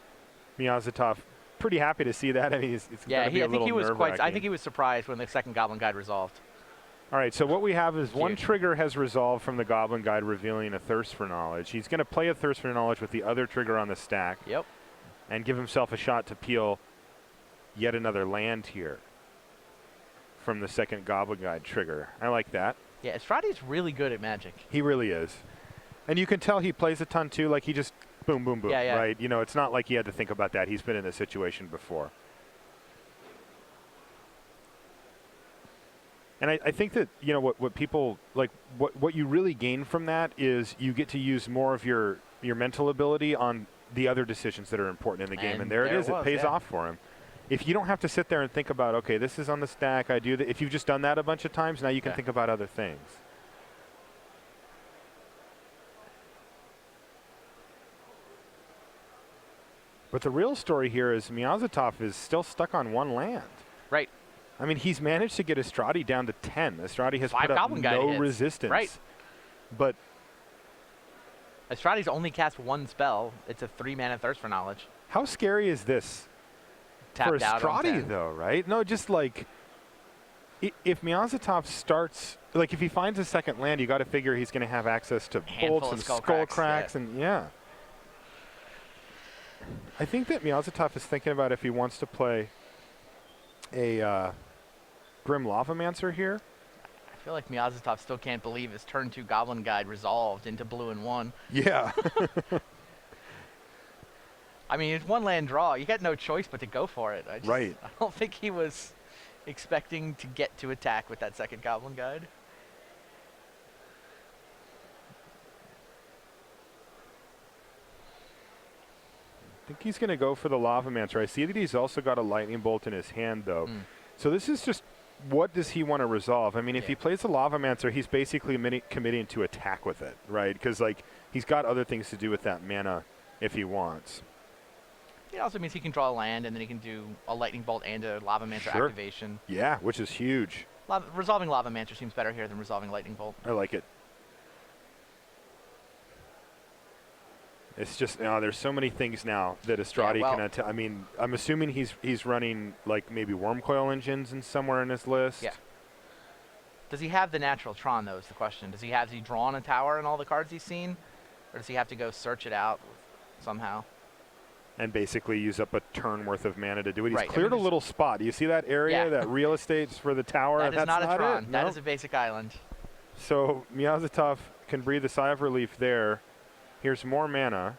Speaker 1: Miasoutov pretty happy to see that. I mean, it's
Speaker 2: yeah,
Speaker 1: I think
Speaker 2: he was quite. I think he was surprised when the second Goblin Guide resolved.
Speaker 1: All right, so what we have is one trigger has resolved from the Goblin Guide, revealing a Thirst for Knowledge. He's going to play a Thirst for Knowledge with the other trigger on the stack.
Speaker 2: Yep.
Speaker 1: And give himself a shot to peel yet another land here from the second Goblin Guide trigger. I like that.
Speaker 2: Yeah, Estratti's really good at Magic.
Speaker 1: He really is. And you can tell he plays a ton, too. Like, he just boom, boom, boom, right? You know, it's not like he had to think about that. He's been in this situation before. And I think that, you know, what people, like, what you really gain from that is you get to use more of your mental ability on the other decisions that are important in the game. And there it is. It pays off for him. If you don't have to sit there and think about, okay, this is on the stack, I do that. If you've just done that a bunch of times, now you can think about other things. But the real story here is Miasoutov is still stuck on one land.
Speaker 2: Right.
Speaker 1: I mean, he's managed to get Estratti down to 10. Estratti has put up no resistance.
Speaker 2: Right.
Speaker 1: But
Speaker 2: Estratti's only cast one spell. It's a 3-mana Thirst for Knowledge.
Speaker 1: How scary is this
Speaker 2: Tapped
Speaker 1: for Estratti, though, right? No, just like if Miasoutov starts, like if he finds a second land, you got to figure he's going to have access to bolts and skull cracks and I think that Miasoutov is thinking about if he wants to play a Grim Lavamancer here.
Speaker 2: I feel like Miasoutov still can't believe his turn 2 Goblin Guide resolved into blue and 1.
Speaker 1: Yeah.
Speaker 2: I mean, it's one land draw. You got no choice but to go for it. I don't think he was expecting to get to attack with that second Goblin Guide.
Speaker 1: I think he's going to go for the Lavamancer. I see that he's also got a Lightning Bolt in his hand, though. So this is just, what does he want to resolve? I mean, if he plays the Lavamancer, he's basically committing to attack with it, right? Because, like, he's got other things to do with that mana if he wants.
Speaker 2: It also means he can draw a land, and then he can do a Lightning Bolt and a Lavamancer activation.
Speaker 1: Yeah, which is huge.
Speaker 2: Resolving Lavamancer seems better here than resolving Lightning Bolt.
Speaker 1: I like it. It's just, there's so many things now that Estratti can. I mean, I'm assuming he's running like maybe Worm Coil engines in somewhere in his list.
Speaker 2: Yeah. Does he have the natural Tron, though, is the question. Has he drawn a tower in all the cards he's seen? Or does he have to go search it out somehow?
Speaker 1: And basically use up a turn worth of mana to do it. He's cleared a little spot. Do you see that area, that real estate's for the tower?
Speaker 2: That is not a Tron.
Speaker 1: It.
Speaker 2: That is a basic island.
Speaker 1: So Miasoutov can breathe a sigh of relief there. Here's more mana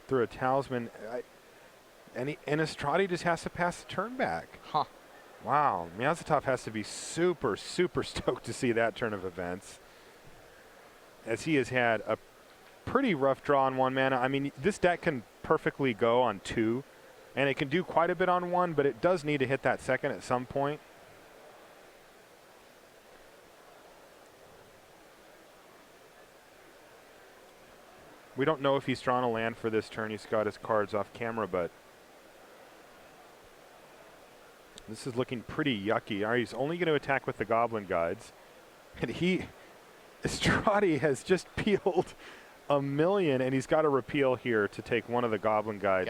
Speaker 1: through a talisman. And Estratti just has to pass the turn back.
Speaker 2: Huh.
Speaker 1: Wow. Miasoutov has to be super, super stoked to see that turn of events, as he has had a pretty rough draw on 1 mana. I mean, this deck can perfectly go on 2, and it can do quite a bit on 1, but it does need to hit that second at some point. We don't know if he's drawn a land for this turn. He's got his cards off camera, but this is looking pretty yucky. All right, he's only going to attack with the Goblin Guides. And Estratti has just peeled a million, and he's got a repeal here to take one of the Goblin Guides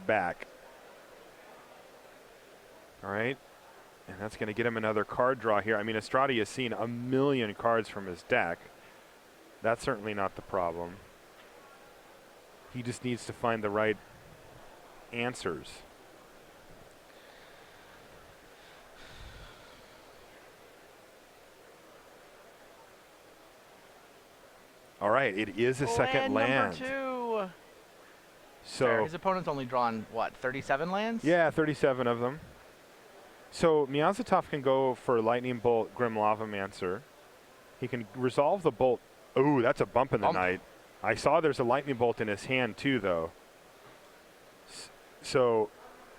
Speaker 1: back. All right. And that's going to get him another card draw here. I mean, Estratti has seen a million cards from his deck. That's certainly not the problem. He just needs to find the right answers. All right, it is a second land.
Speaker 2: Number 2.
Speaker 1: So
Speaker 2: Fair. His opponent's only drawn, what, 37 lands?
Speaker 1: yeah, 37 of them. So Miasoutov can go for Lightning Bolt, Grim Lavamancer. He can resolve the bolt. Ooh, that's a bump in the night. I saw there's a Lightning Bolt in his hand too, though. So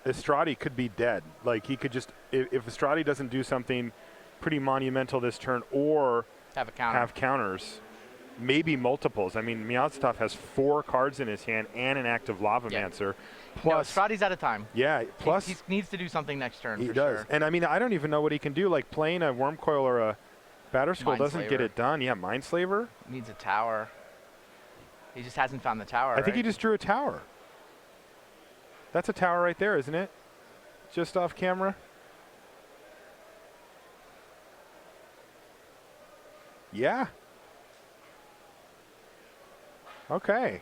Speaker 1: Estratti could be dead. Like, he could just, if Estratti doesn't do something pretty monumental this turn or have counters, maybe multiples. I mean, Miasoutov has 4 cards in his hand and an active Lavamancer. Plus,
Speaker 2: no, Estratti's out of time.
Speaker 1: Yeah, plus
Speaker 2: he needs to do something next turn.
Speaker 1: He
Speaker 2: for
Speaker 1: does.
Speaker 2: Sure.
Speaker 1: And I mean, I don't even know what he can do. Like, playing a Worm Coil or a Batterskull doesn't get it done. Yeah, Mindslaver.
Speaker 2: Needs a tower. He just hasn't found the tower.
Speaker 1: I think he just drew a tower. That's a tower right there, isn't it? Just off camera. Yeah. Okay.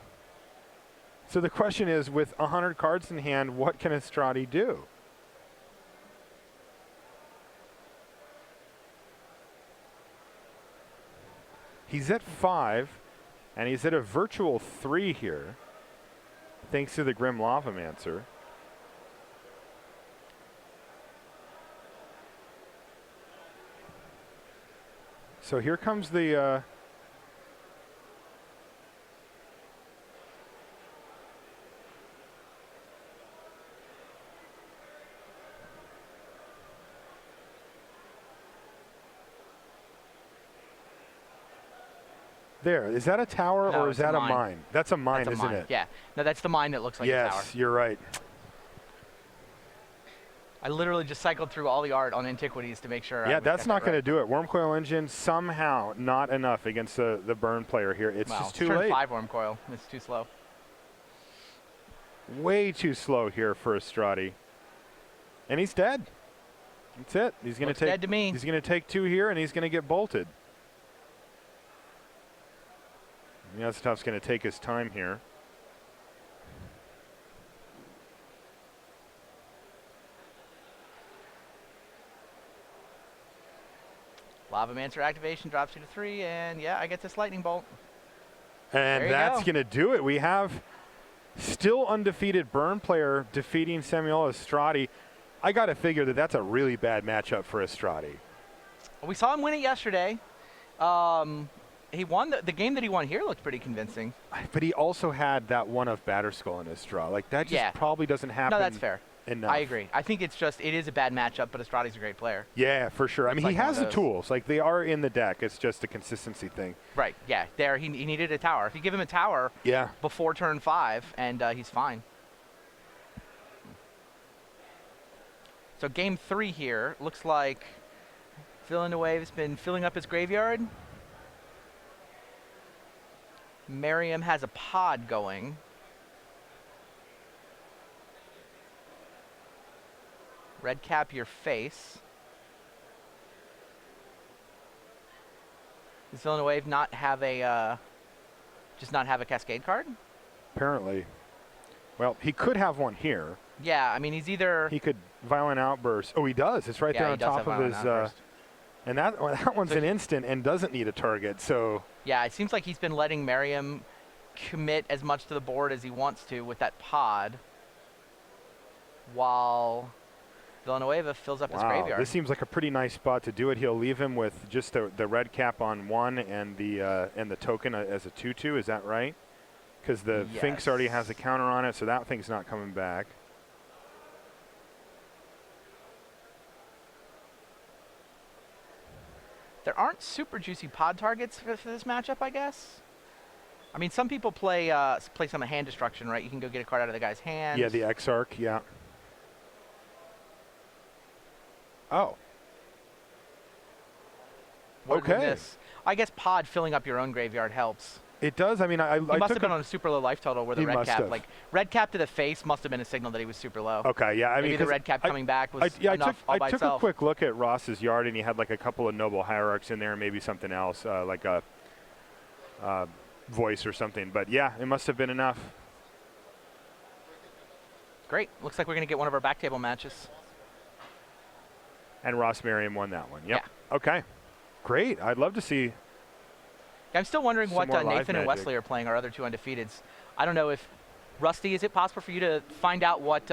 Speaker 1: So the question is, with 100 cards in hand, what can Estratti do? He's at 5, and he's at a virtual 3 here, thanks to the Grim Lavamancer. So here comes the there. Is that a tower or is that a mine? That's a mine, isn't it?
Speaker 2: Yeah. No, that's the mine that looks like a tower.
Speaker 1: Yes, you're right.
Speaker 2: I literally just cycled through all the art on Antiquities to make sure.
Speaker 1: Yeah, that's not going to do it. Worm Coil Engine, somehow not enough against the burn player here. It's just too late.
Speaker 2: Turn 5 Worm Coil. It's too slow.
Speaker 1: Way too slow here for Estratti. And he's dead. That's it. He's going to take
Speaker 2: dead to me.
Speaker 1: He's going to take 2 here, and he's going to get bolted. Miasoutov's going to take his time here.
Speaker 2: Lavamancer activation drops you to 3, and yeah, I get this Lightning Bolt.
Speaker 1: And that's going to do it. We have still undefeated burn player defeating Samuelle Estratti. I got to figure that that's a really bad matchup for Estratti.
Speaker 2: We saw him win it yesterday. He won the game that he won here looked pretty convincing.
Speaker 1: But he also had that one of Batterskull in his draw. Like, that just probably doesn't happen.
Speaker 2: No, that's fair.
Speaker 1: Enough.
Speaker 2: I agree. I think it is a bad matchup, but Estratti's a great player.
Speaker 1: Yeah, for sure. I mean,
Speaker 2: like
Speaker 1: he has the tools. Like, they are in the deck. It's just a consistency thing.
Speaker 2: Right. Yeah. There, he needed a tower. If you give him a tower before turn 5, and he's fine. So game 3 here looks like Villanueva's been filling up his graveyard. Merriam has a pod going. Red cap your face. Does Villanueva not have a just not have a Cascade card?
Speaker 1: Apparently. Well, he could have one here.
Speaker 2: Yeah, I mean, he's either...
Speaker 1: He could Violent Outburst. Oh, he does. It's right there on top of his... and that one's an instant and doesn't need a target, so...
Speaker 2: Yeah, it seems like he's been letting Merriam commit as much to the board as he wants to with that pod, while Villanueva fills up his graveyard.
Speaker 1: This seems like a pretty nice spot to do it. He'll leave him with just the red cap on 1 and the token as a 2/2. Is that right? Because the Finks already has a counter on it, so that thing's not coming back.
Speaker 2: There aren't super juicy pod targets for this matchup, I guess. I mean, some people play some hand destruction, right? You can go get a card out of the guy's hand.
Speaker 1: Yeah, the Exarch, yeah. Oh. Okay.
Speaker 2: I guess pod filling up your own graveyard helps.
Speaker 1: It does. I mean,
Speaker 2: he must have been on a super low life total where the red cap, like red cap to the face, must have been a signal that he was super low.
Speaker 1: Okay, yeah.
Speaker 2: Maybe the red cap coming back was enough all by itself.
Speaker 1: I took a quick look at Ross's yard, and he had like a couple of Noble Hierarchs in there, maybe something else, like a voice or something. But yeah, it must have been enough.
Speaker 2: Great. Looks like we're going to get one of our back table matches.
Speaker 1: And Ross Merriam won that one. Yep.
Speaker 2: Yeah.
Speaker 1: Okay. Great. I'd love to see
Speaker 2: I'm still wondering
Speaker 1: Some
Speaker 2: what
Speaker 1: more live
Speaker 2: Nathan and
Speaker 1: magic.
Speaker 2: Wesley are playing, our other two undefeateds. I don't know if Rusty, is it possible for you to find out what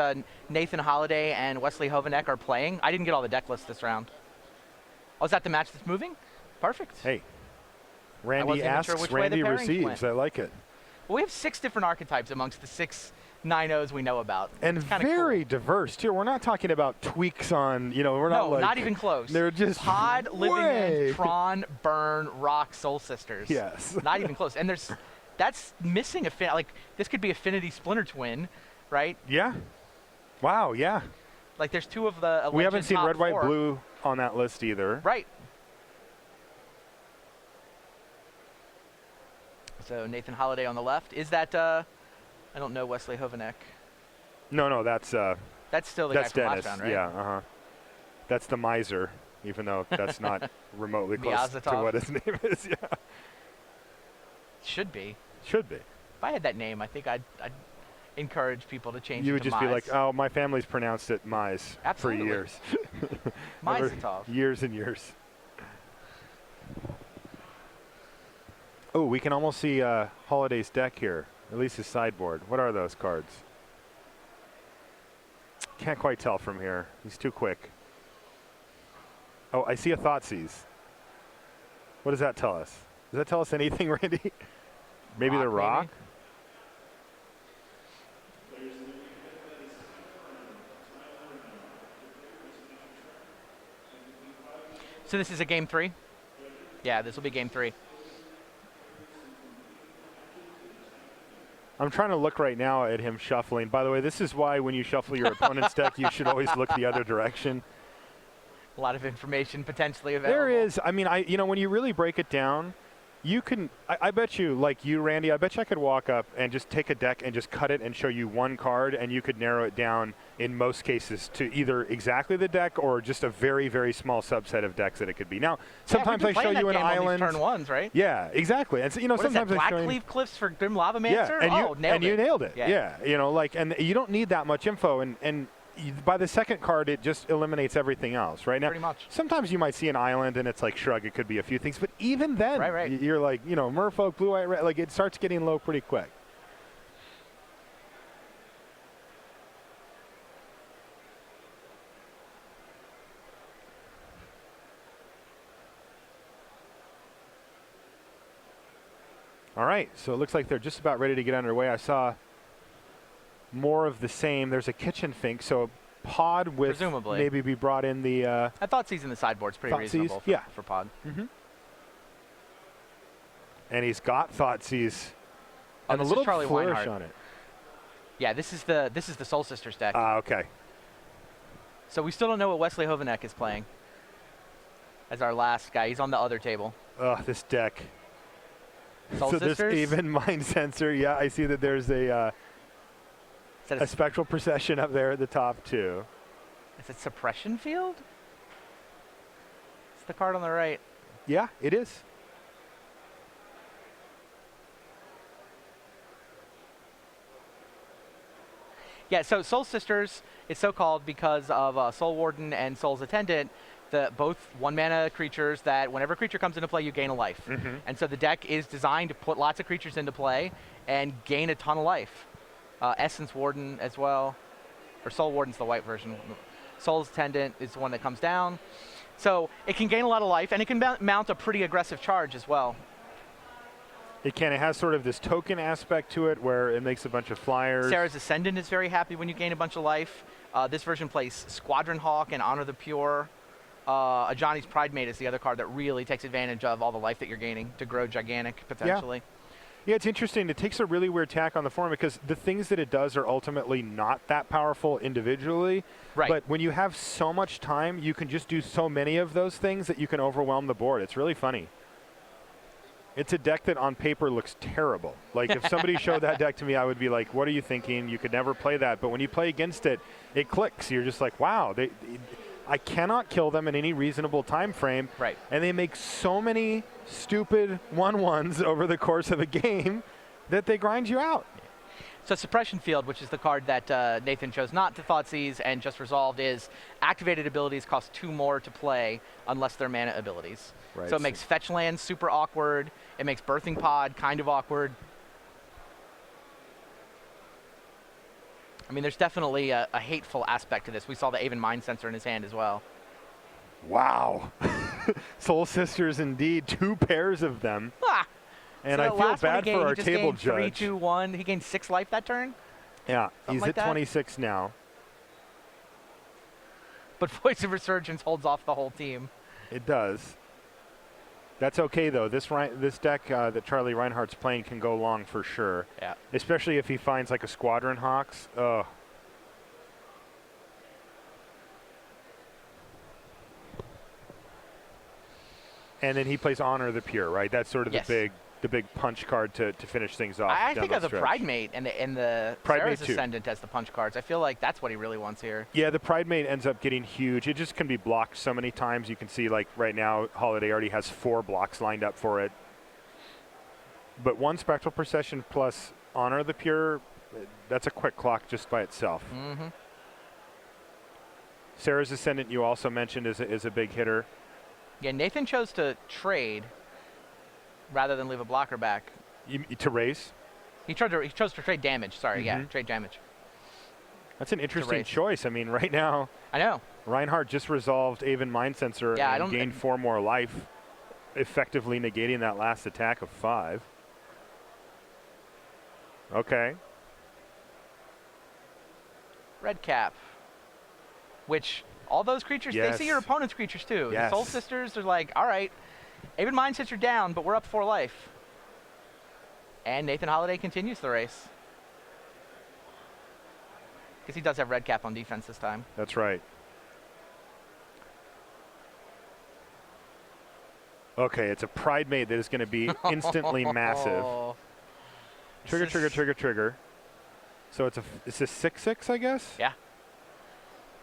Speaker 2: Nathan Holliday and Wesley Hovanek are playing? I didn't get all the deck lists this round. Oh, is that the match that's moving? Perfect.
Speaker 1: Hey,
Speaker 2: wasn't
Speaker 1: Randy
Speaker 2: even sure
Speaker 1: asks,
Speaker 2: which way the
Speaker 1: Randy
Speaker 2: pairings
Speaker 1: receives.
Speaker 2: went.
Speaker 1: I like it.
Speaker 2: Well, we have 6 different archetypes amongst the 6 9-0s we know about.
Speaker 1: And
Speaker 2: It's kinda
Speaker 1: very
Speaker 2: cool.
Speaker 1: diverse, too. We're not talking about tweaks on, we're not
Speaker 2: No,
Speaker 1: like.
Speaker 2: not even close.
Speaker 1: They're just
Speaker 2: Pod, Living
Speaker 1: way.
Speaker 2: End, Tron, Burn, Rock, Soul Sisters.
Speaker 1: Yes.
Speaker 2: Not even close. And that's missing like this could be Affinity Splinter Twin, right?
Speaker 1: Yeah. Wow, yeah.
Speaker 2: Like there's 2 of the
Speaker 1: We haven't
Speaker 2: Legend
Speaker 1: seen
Speaker 2: top
Speaker 1: red, white,
Speaker 2: 4.
Speaker 1: blue on that list either.
Speaker 2: Right. So Nathan Holliday on the left. Is that I don't know Wesley Hovanek.
Speaker 1: No, that's
Speaker 2: That's still the guy
Speaker 1: that's
Speaker 2: from
Speaker 1: Dennis.
Speaker 2: last round, right?
Speaker 1: Yeah, That's the miser, even though that's not remotely close to
Speaker 2: Miasoutov.
Speaker 1: what his name is. Yeah.
Speaker 2: Should be.
Speaker 1: Should be.
Speaker 2: If I had that name, I think I'd encourage people to change
Speaker 1: You
Speaker 2: it
Speaker 1: would
Speaker 2: to
Speaker 1: just be
Speaker 2: Mize.
Speaker 1: like, oh, my family's pronounced it Mize
Speaker 2: Absolutely.
Speaker 1: for years.
Speaker 2: Miasoutov.
Speaker 1: Years and years. Oh, we can almost see Holiday's deck here, at least his sideboard. What are those cards? Can't quite tell from here. He's too quick. Oh, I see a Thoughtseize. What does that tell us? Does that tell us anything, Randy? Maybe the rock?
Speaker 2: So this is a game 3? Yeah, this will be game 3.
Speaker 1: I'm trying to look right now at him shuffling. By the way, this is why when you shuffle your opponent's deck, you should always look the other direction.
Speaker 2: A lot of information potentially available.
Speaker 1: There is. I mean, when you really break it down, you can. I bet you, like you, Randy, I bet you I could walk up and just take a deck and just cut it and show you one card, and you could narrow it down in most cases to either exactly the deck or just a very, very small subset of decks that it could be. Now, sometimes I show you an island.
Speaker 2: Turn 1s, right?
Speaker 1: Yeah, exactly. And so,
Speaker 2: What
Speaker 1: sometimes
Speaker 2: is that,
Speaker 1: I show you.
Speaker 2: Blackleaf Cliffs for Grim Lavamancer?
Speaker 1: Yeah, and you nailed it.
Speaker 2: Yeah.
Speaker 1: Yeah, and you don't need that much info, and by the second card, it just eliminates everything else, right? Now,
Speaker 2: Pretty much.
Speaker 1: sometimes you might see an island, and it's like, shrug, it could be a few things, but even then,
Speaker 2: Right.
Speaker 1: you're like, merfolk, blue, white, red, like it starts getting low pretty quick. All right, so it looks like they're just about ready to get underway. I saw more of the same. There's a kitchen fink, so pod with
Speaker 2: Presumably.
Speaker 1: maybe be brought in the
Speaker 2: I thought season the sideboard's pretty
Speaker 1: Thoughtseize,
Speaker 2: reasonable
Speaker 1: yeah.
Speaker 2: for Pod.
Speaker 1: and he's got Thoughtseize
Speaker 2: Oh,
Speaker 1: and a
Speaker 2: this is
Speaker 1: little
Speaker 2: Charlie
Speaker 1: flourish
Speaker 2: Weinhardt.
Speaker 1: on it.
Speaker 2: Yeah, this is the Soul Sisters deck.
Speaker 1: Okay.
Speaker 2: So we still don't know what Wesley Hovanek is playing as our last guy. He's on the other table.
Speaker 1: Ugh, this deck.
Speaker 2: Soul
Speaker 1: So
Speaker 2: Sisters?
Speaker 1: there's even Mind Sensor. Yeah, I see that there's a
Speaker 2: Is that a
Speaker 1: Spectral Procession up there at the top too.
Speaker 2: Is it Suppression Field? It's the card on the right.
Speaker 1: Yeah, it is.
Speaker 2: Yeah, so Soul Sisters is so called because of Soul Warden and Soul's Attendant, both 1-mana creatures that whenever a creature comes into play, you gain a life. And so the deck is designed to put lots of creatures into play and gain a ton of life. Essence Warden as well, or Soul Warden's the white version. Soul's Attendant is the one that comes down. So it can gain a lot of life, and it can mount a pretty aggressive charge as well.
Speaker 1: It can. It has sort of this token aspect to it where it makes a bunch of flyers.
Speaker 2: Sarah's Ascendant is very happy when you gain a bunch of life. This version plays Squadron Hawk and Honor the Pure. Ajani's Pride Mate is the other card that really takes advantage of all the life that you're gaining to grow gigantic, potentially.
Speaker 1: Yeah, it's interesting. It takes a really weird tack on the form because the things that it does are ultimately not that powerful individually.
Speaker 2: Right.
Speaker 1: But when you have so much time, you can just do so many of those things that you can overwhelm the board. It's really funny. It's a deck that on paper looks terrible. Like if somebody showed that deck to me, I would be like, what are you thinking? You could never play that. But when you play against it, it clicks. You're just like, wow, I cannot kill them in any reasonable time frame.
Speaker 2: Right.
Speaker 1: And they make so many stupid 1/1s over the course of a game that they grind you out.
Speaker 2: So Suppression Field, which is the card that Nathan chose not to Thoughtseize and just resolved, is activated abilities cost 2 more to play unless they're mana abilities.
Speaker 1: Right.
Speaker 2: So it makes fetch lands super awkward. It makes Birthing Pod kind of awkward. I mean, there's definitely a hateful aspect to this. We saw the Aven Mind Sensor in his hand as well.
Speaker 1: Wow. Soul Sisters indeed, 2 pairs of them.
Speaker 2: Ah!
Speaker 1: And
Speaker 2: so
Speaker 1: I feel bad for our
Speaker 2: he just
Speaker 1: table
Speaker 2: gained
Speaker 1: judge.
Speaker 2: 3, 2, 1. He gained 6 life that turn.
Speaker 1: Yeah, he's
Speaker 2: like
Speaker 1: at
Speaker 2: that.
Speaker 1: 26 now.
Speaker 2: But Voice of Resurgence holds off the whole team.
Speaker 1: It does. That's okay, though. This deck that Charlie Reinhardt's playing can go long for sure.
Speaker 2: Yeah.
Speaker 1: Especially if he finds like a Squadron Hawks. Oh. And then he plays Honor the Pure, right? That's sort of
Speaker 2: Yes.
Speaker 1: the big punch card to finish things off.
Speaker 2: I
Speaker 1: down
Speaker 2: think of the
Speaker 1: stretch.
Speaker 2: Pride Mate and the
Speaker 1: Pride
Speaker 2: Sarah's
Speaker 1: Mate too.
Speaker 2: Ascendant as the punch cards. I feel like that's what he really wants here.
Speaker 1: Yeah, the Pride Mate ends up getting huge. It just can be blocked so many times. You can see, like, right now, Holiday already has 4 blocks lined up for it. But 1 Spectral Procession plus Honor the Pure, that's a quick clock just by itself.
Speaker 2: Mm-hmm.
Speaker 1: Sarah's Ascendant, you also mentioned, is a big hitter.
Speaker 2: Yeah, Nathan chose to trade rather than leave a blocker back.
Speaker 1: To raise?
Speaker 2: He chose to trade damage. Sorry, yeah,
Speaker 1: Mhm.
Speaker 2: trade damage.
Speaker 1: That's an interesting
Speaker 2: raise.
Speaker 1: choice. I mean, right now,
Speaker 2: I know.
Speaker 1: Reinhardt just resolved Aven Mind Sensor
Speaker 2: Yeah, I
Speaker 1: and
Speaker 2: don't-
Speaker 1: gained 4 more life, effectively negating that last attack of 5. Okay.
Speaker 2: Red Cap, which all those creatures, they see
Speaker 1: Yes.
Speaker 2: your opponent's creatures too.
Speaker 1: Yes.
Speaker 2: The Soul Sisters are like, all right, Aven Mind Sensor down, but we're up 4 life. And Nathan Holiday continues the race. Because he does have Red Cap on defense this time.
Speaker 1: That's right. Okay, it's a Pride Mate that is going to be instantly massive. Trigger,
Speaker 2: This
Speaker 1: trigger,
Speaker 2: is-
Speaker 1: trigger, trigger. So it's a 6/6, I guess?
Speaker 2: Yeah.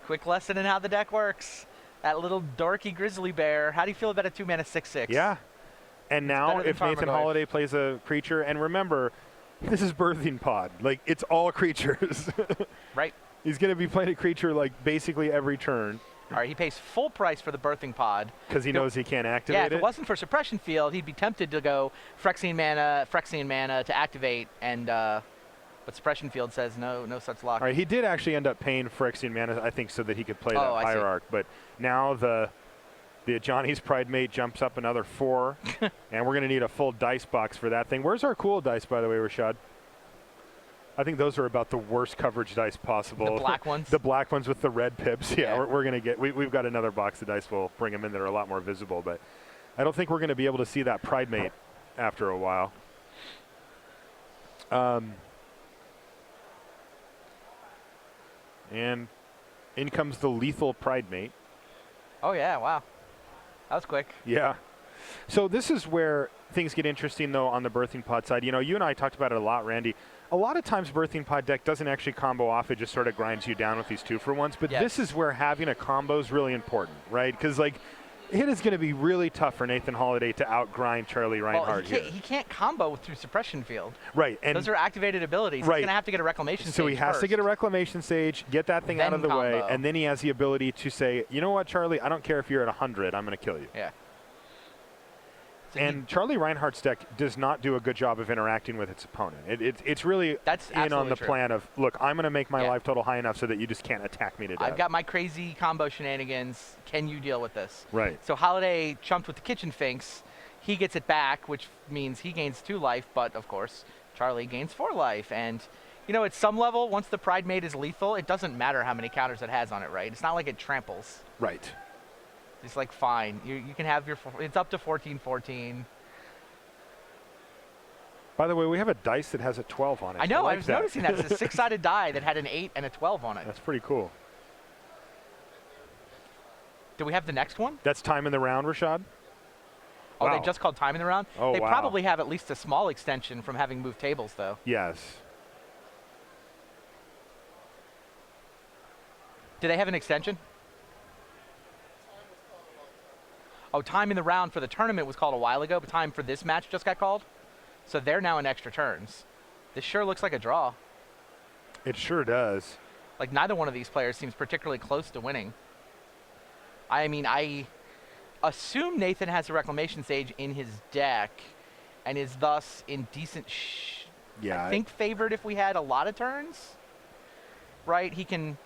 Speaker 2: Quick lesson in how the deck works. That little dorky grizzly bear. How do you feel about a 2-mana 6/6?
Speaker 1: Yeah. And now
Speaker 2: better than
Speaker 1: if Nathan
Speaker 2: Tarmogoyf.
Speaker 1: Holiday plays a creature, and remember, this is Birthing Pod. Like, it's all creatures.
Speaker 2: Right.
Speaker 1: He's going to be playing a creature, like, basically every turn
Speaker 2: All right, he pays full price for the Birthing Pod.
Speaker 1: because he knows he can't
Speaker 2: Yeah,
Speaker 1: activate
Speaker 2: if it wasn't for Suppression Field, he'd be tempted to go Phyrexian mana to activate, and but Suppression Field says no such luck.
Speaker 1: All right, he did actually end up paying Phyrexian mana, I think, so that he could play
Speaker 2: Oh,
Speaker 1: that
Speaker 2: I see.
Speaker 1: Hierarch. But now the Johnny's Pride Mate jumps up another 4, and we're going to need a full dice box for that thing. Where's our cool dice, by the way, Rashad? I think those are about the worst coverage dice possible.
Speaker 2: The black ones?
Speaker 1: The black ones with the red pips. Yeah,
Speaker 2: Yeah.
Speaker 1: we're going to get. We've got another box of dice. We'll bring them in that are a lot more visible, but I don't think we're going to be able to see that Pride Mate after a while. And in comes the lethal Pride Mate.
Speaker 2: Oh yeah, wow, that was quick.
Speaker 1: Yeah. So this is where things get interesting, though, on the Birthing Pod side. You know, you and I talked about it a lot, Randy. A lot of times Birthing Pod deck doesn't actually combo off. It just sort of grinds you down with these 2-for-1s. But
Speaker 2: Yes.
Speaker 1: this is where having a combo is really important, right? Because, like, it is going to be really tough for Nathan Holiday to outgrind Charlie
Speaker 2: Well,
Speaker 1: Reinhardt
Speaker 2: he
Speaker 1: here.
Speaker 2: can't combo through Suppression Field.
Speaker 1: Right. And
Speaker 2: Those are activated abilities.
Speaker 1: Right.
Speaker 2: He's going to have to get a Reclamation
Speaker 1: so he
Speaker 2: Stage
Speaker 1: has to
Speaker 2: first.
Speaker 1: get a Reclamation Sage, get that thing out
Speaker 2: Then
Speaker 1: of the way,
Speaker 2: combo.
Speaker 1: and then he has the ability to say, you know what, Charlie, I don't care if you're at 100, I'm going to kill you.
Speaker 2: Yeah. So
Speaker 1: And Charlie Reinhardt's deck does not do a good job of interacting with its opponent. It's really
Speaker 2: That's
Speaker 1: in on
Speaker 2: absolutely
Speaker 1: the
Speaker 2: true.
Speaker 1: plan of, look, I'm going to make my
Speaker 2: Yeah.
Speaker 1: life total high enough so that you just can't attack me to death.
Speaker 2: I've got my crazy combo shenanigans. Can you deal with this?
Speaker 1: Right.
Speaker 2: So Holiday chumped with the Kitchen Finks. He gets it back, which means he gains 2 life, but of course, Charlie gains 4 life. And, you know, at some level, once the Pride Mate is lethal, it doesn't matter how many counters it has on it, right? It's not like it tramples.
Speaker 1: Right.
Speaker 2: It's like, fine. You can have your, it's up to 14-14.
Speaker 1: By the way, we have a dice that has a 12 on it.
Speaker 2: I know, I
Speaker 1: like
Speaker 2: was
Speaker 1: that.
Speaker 2: noticing that. It's a 6-sided die that had an 8 and a 12 on it.
Speaker 1: That's pretty cool.
Speaker 2: Do we have the next one?
Speaker 1: That's time in the round, Rashad?
Speaker 2: Oh,
Speaker 1: Wow.
Speaker 2: they just called time in the round?
Speaker 1: Oh,
Speaker 2: they
Speaker 1: wow.
Speaker 2: probably have at least a small extension from having moved tables, though.
Speaker 1: Yes.
Speaker 2: Do they have an extension? Oh, time in the round for the tournament was called a while ago, but time for this match just got called. So they're now in extra turns. This sure looks like a draw.
Speaker 1: It sure does.
Speaker 2: Like, neither one of these players seems particularly close to winning. I mean, I assume Nathan has a Reclamation Sage in his deck and is thus in decent,
Speaker 1: Yeah.
Speaker 2: I think, favored if we had a lot of turns. Right? He can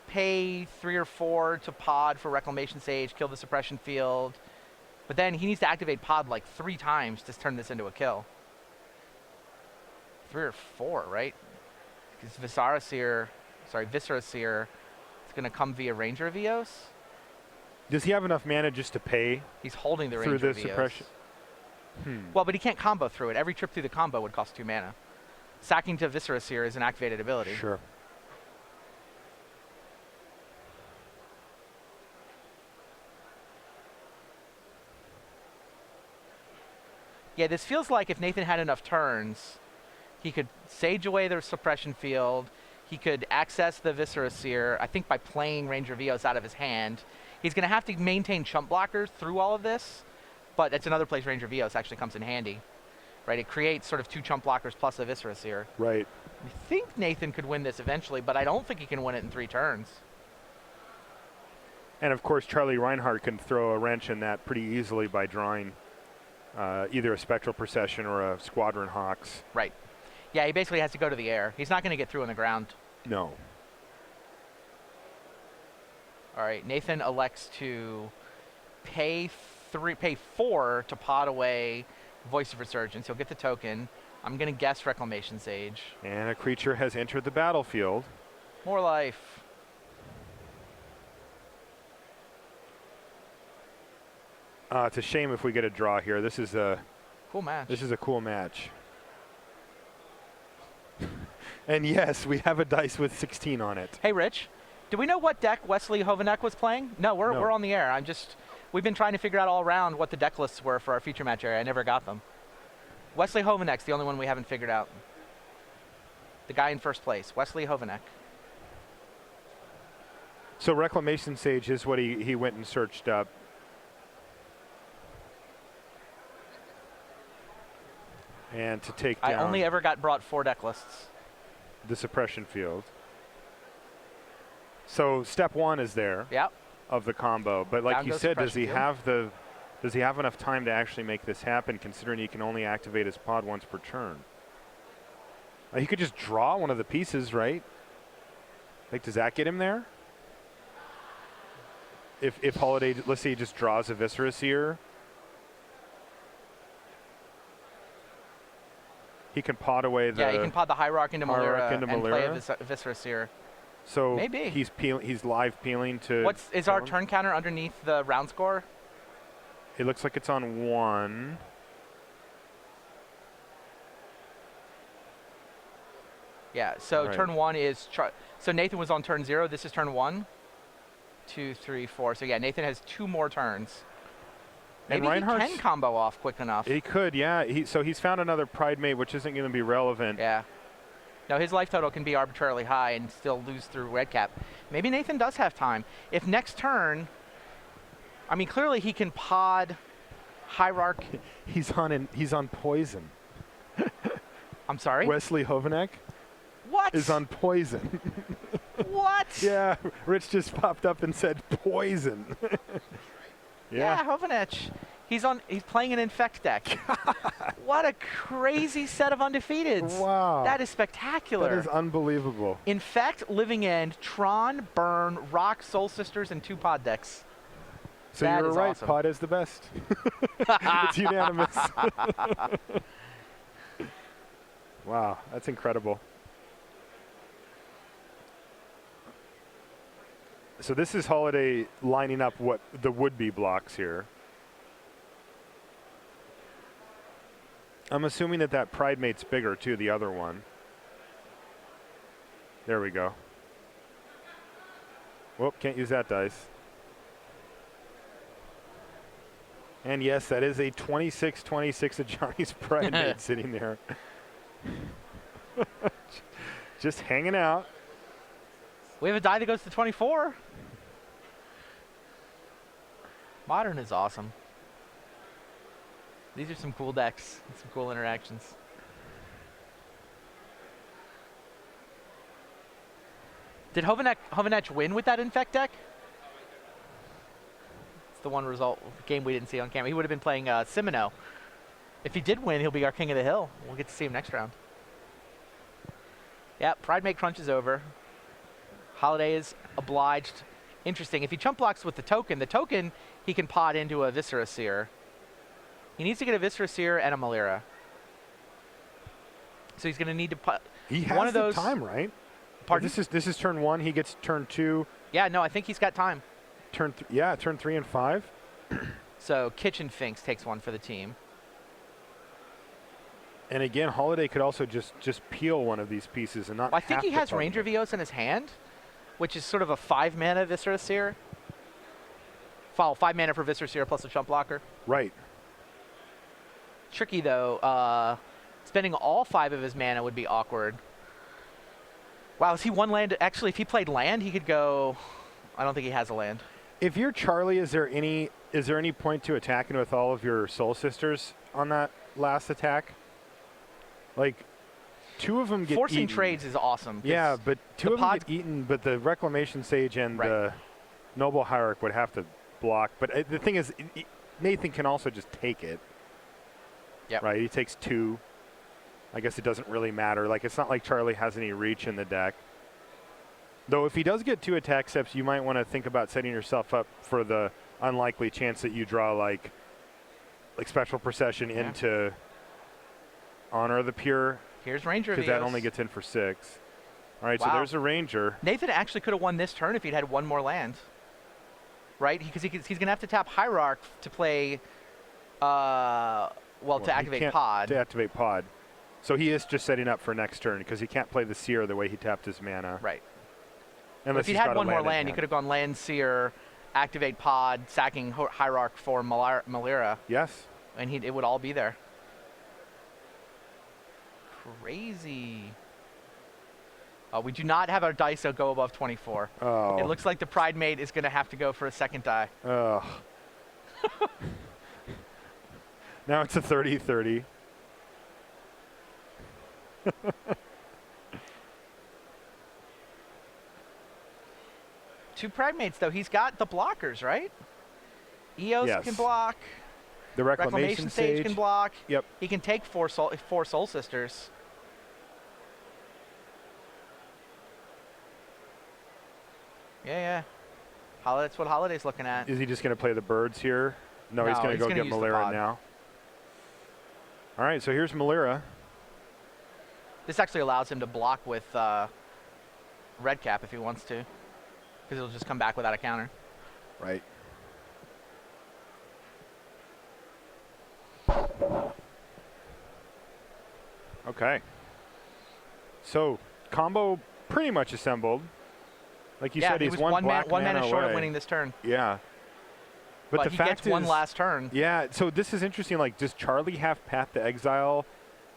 Speaker 2: pay 3 or 4 to pod for Reclamation Sage, kill the suppression field. But then he needs to activate pod like 3 times to turn this into a kill. 3 or 4, right? Because Viscera Seer is going to come via Ranger Vios.
Speaker 1: Does he have enough mana just to pay
Speaker 2: He's holding the
Speaker 1: through
Speaker 2: Ranger
Speaker 1: the
Speaker 2: Vios.
Speaker 1: suppression?
Speaker 2: Well, but he can't combo through it. Every trip through the combo would cost 2 mana. Sacking to Viscera Seer is an activated ability.
Speaker 1: Sure.
Speaker 2: Yeah, this feels like if Nathan had enough turns, he could Sage away the suppression field. He could access the Viscera Seer, I think by playing Ranger Vios out of his hand. He's going to have to maintain chump blockers through all of this, but that's another place Ranger Vios actually comes in handy. Right? It creates sort of 2 chump blockers plus a Viscera Seer.
Speaker 1: Right.
Speaker 2: I think Nathan could win this eventually, but I don't think he can win it in 3 turns.
Speaker 1: And of course, Charlie Reinhardt can throw a wrench in that pretty easily by drawing either a Spectral Procession or a Squadron Hawks.
Speaker 2: Right. Yeah, he basically has to go to the air. He's not going to get through on the ground.
Speaker 1: No.
Speaker 2: All right, Nathan elects to pay 4 to pot away Voice of Resurgence. He'll get the token. I'm going to guess Reclamation Sage.
Speaker 1: And a creature has entered the battlefield.
Speaker 2: More life.
Speaker 1: It's a shame if we get a draw here. This is a
Speaker 2: cool match.
Speaker 1: This is a cool match. And yes, we have a dice with 16 on it.
Speaker 2: Hey, Rich, do we know what deck Wesley Hovanek was playing? No, we're on the air. We've been trying to figure out all around what the deck lists were for our feature match area. I never got them. Wesley Hovanek's the only one we haven't figured out. The guy in first place, Wesley Hovanek.
Speaker 1: So Reclamation Sage is what he went and searched up. And to take down
Speaker 2: I only ever got brought 4 deck lists.
Speaker 1: The suppression field. So step 1 is there.
Speaker 2: Yep.
Speaker 1: Of the combo, but like
Speaker 2: Down
Speaker 1: you
Speaker 2: goes
Speaker 1: said, does
Speaker 2: suppression
Speaker 1: he have enough time to actually make this happen? Considering he can only activate his pod once per turn. He could just draw one of the pieces, right? Like, does that get him there? If Holiday, let's say, he just draws a Viscera Seer. He can pod away the...
Speaker 2: Yeah, he can pod the Hierarch into Malira and play
Speaker 1: Malira.
Speaker 2: a Viscera Seer.
Speaker 1: So
Speaker 2: maybe
Speaker 1: he's live peeling to...
Speaker 2: Is our turn counter underneath the round score?
Speaker 1: It looks like it's on 1.
Speaker 2: Yeah, so
Speaker 1: right.
Speaker 2: Turn 1 is... so Nathan was on turn 0. This is turn 1. 2, 3, 4. So yeah, Nathan has 2 more turns. Maybe he can combo off quick enough.
Speaker 1: He could, yeah. So he's found another Pride Mate, which isn't going to be relevant.
Speaker 2: Yeah. No, his life total can be arbitrarily high and still lose through red cap. Maybe Nathan does have time. If next turn, I mean, clearly he can pod Hierarch.
Speaker 1: He's on poison.
Speaker 2: I'm sorry?
Speaker 1: Wesley Hovanek
Speaker 2: What?
Speaker 1: is on poison.
Speaker 2: What?
Speaker 1: Yeah, Rich just popped up and said poison.
Speaker 2: Yeah, Hovanek. He's playing an Infect deck. What a crazy set of undefeateds.
Speaker 1: Wow.
Speaker 2: That is spectacular.
Speaker 1: That is unbelievable.
Speaker 2: Infect, Living End, Tron, Burn, Rock, Soul Sisters, and 2 pod decks.
Speaker 1: So
Speaker 2: that
Speaker 1: you were
Speaker 2: is
Speaker 1: right,
Speaker 2: awesome.
Speaker 1: pod is the best. It's unanimous. Wow, that's incredible. So this is Holiday lining up what the would-be blocks here. I'm assuming that Pride Mate's bigger, too, the other one. There we go. Whoop, can't use that dice. And yes, that is a 26-26 of Johnny's Pride Mate sitting there. Just hanging out.
Speaker 2: We have a die that goes to 24. Modern is awesome. These are some cool decks and some cool interactions. Did Hovenech win with that Infect deck? It's the one game we didn't see on camera. He would have been playing Simino. If he did win, he'll be our King of the Hill. We'll get to see him next round. Yeah, Pride Mate Crunch is over. Holiday is obliged. Interesting. If he chump blocks with the token he can pod into a Viscera Seer. He needs to get a Viscera Seer and a Malira. So he's going to need to put
Speaker 1: He has
Speaker 2: one of those.
Speaker 1: time, right?
Speaker 2: Pardon?
Speaker 1: This is turn 1. He gets turn 2.
Speaker 2: Yeah, no, I think he's got time.
Speaker 1: Turn 3 and 5.
Speaker 2: So Kitchen Finks takes one for the team.
Speaker 1: And again, Holiday could also just peel one of these pieces and not.
Speaker 2: Well, I think
Speaker 1: have
Speaker 2: he
Speaker 1: to
Speaker 2: has
Speaker 1: target
Speaker 2: Ranger
Speaker 1: it.
Speaker 2: Vios in his hand, which is sort of a 5-mana Viscera Seer. 5 mana for Viscera Seer plus a chump blocker.
Speaker 1: Right.
Speaker 2: Tricky though. Spending all 5 of his mana would be awkward. Wow, is he one land? Actually, if he played land, he could go. I don't think he has a land.
Speaker 1: If you're Charlie, is there any point to attacking with all of your Soul Sisters on that last attack? Like, 2 of them get
Speaker 2: Forcing
Speaker 1: eaten.
Speaker 2: trades is awesome.
Speaker 1: Yeah, but 2 of them
Speaker 2: pod-
Speaker 1: get eaten, but the Reclamation Sage and
Speaker 2: Right.
Speaker 1: the Noble Hierarch would have to block. But the thing is, Nathan can also just take it.
Speaker 2: Yep.
Speaker 1: Right? He takes 2. I guess it doesn't really matter. Like, it's not like Charlie has any reach in the deck. Though if he does get 2 attack steps, you might want to think about setting yourself up for the unlikely chance that you draw like Special Procession into Honor of the Pure.
Speaker 2: Here's Ranger
Speaker 1: Because
Speaker 2: Vios.
Speaker 1: that only gets in for 6. All right, so
Speaker 2: Wow.
Speaker 1: there's a Ranger.
Speaker 2: Nathan actually could have won this turn if he'd had 1 more land. Right? Because he's going to have to tap Hierarch to play, to
Speaker 1: He
Speaker 2: activate
Speaker 1: can't
Speaker 2: Pod.
Speaker 1: To activate Pod. So he is just setting up for next turn because he can't play the Seer the way he tapped his mana.
Speaker 2: Right.
Speaker 1: Unless
Speaker 2: If he'd
Speaker 1: he's
Speaker 2: had
Speaker 1: got a
Speaker 2: 1 more
Speaker 1: in
Speaker 2: land, he
Speaker 1: hand.
Speaker 2: could have gone land Seer, activate Pod, sacking Hierarch for Malira,
Speaker 1: Yes.
Speaker 2: and it would all be there. Crazy. We do not have our dice go above 24.
Speaker 1: Oh.
Speaker 2: It looks like the Pride Mate is going to have to go for a second die.
Speaker 1: Ugh. Now it's a 30-30.
Speaker 2: Two Pride Mates, though. He's got the blockers, right? Eos
Speaker 1: Yes.
Speaker 2: can block.
Speaker 1: The
Speaker 2: Reclamation Sage can block.
Speaker 1: Yep.
Speaker 2: He can take four Soul Sisters. Yeah. That's what Holiday's looking at.
Speaker 1: Is he just going to play the birds here? No, he's
Speaker 2: No,
Speaker 1: going to
Speaker 2: he's
Speaker 1: go
Speaker 2: gonna
Speaker 1: get
Speaker 2: use the
Speaker 1: Malira
Speaker 2: pod.
Speaker 1: now. All right, so here's Malira.
Speaker 2: This actually allows him to block with Red Cap if he wants to, because he'll just come back without a counter.
Speaker 1: Right. Okay. So, combo pretty much assembled. Like you
Speaker 2: yeah,
Speaker 1: said,
Speaker 2: he
Speaker 1: he's
Speaker 2: was
Speaker 1: one
Speaker 2: one
Speaker 1: mana
Speaker 2: mana short of
Speaker 1: away.
Speaker 2: winning this turn.
Speaker 1: Yeah. But the
Speaker 2: he
Speaker 1: fact
Speaker 2: gets
Speaker 1: is,
Speaker 2: one last turn.
Speaker 1: Yeah, so this is interesting. Like, does Charlie have Path to Exile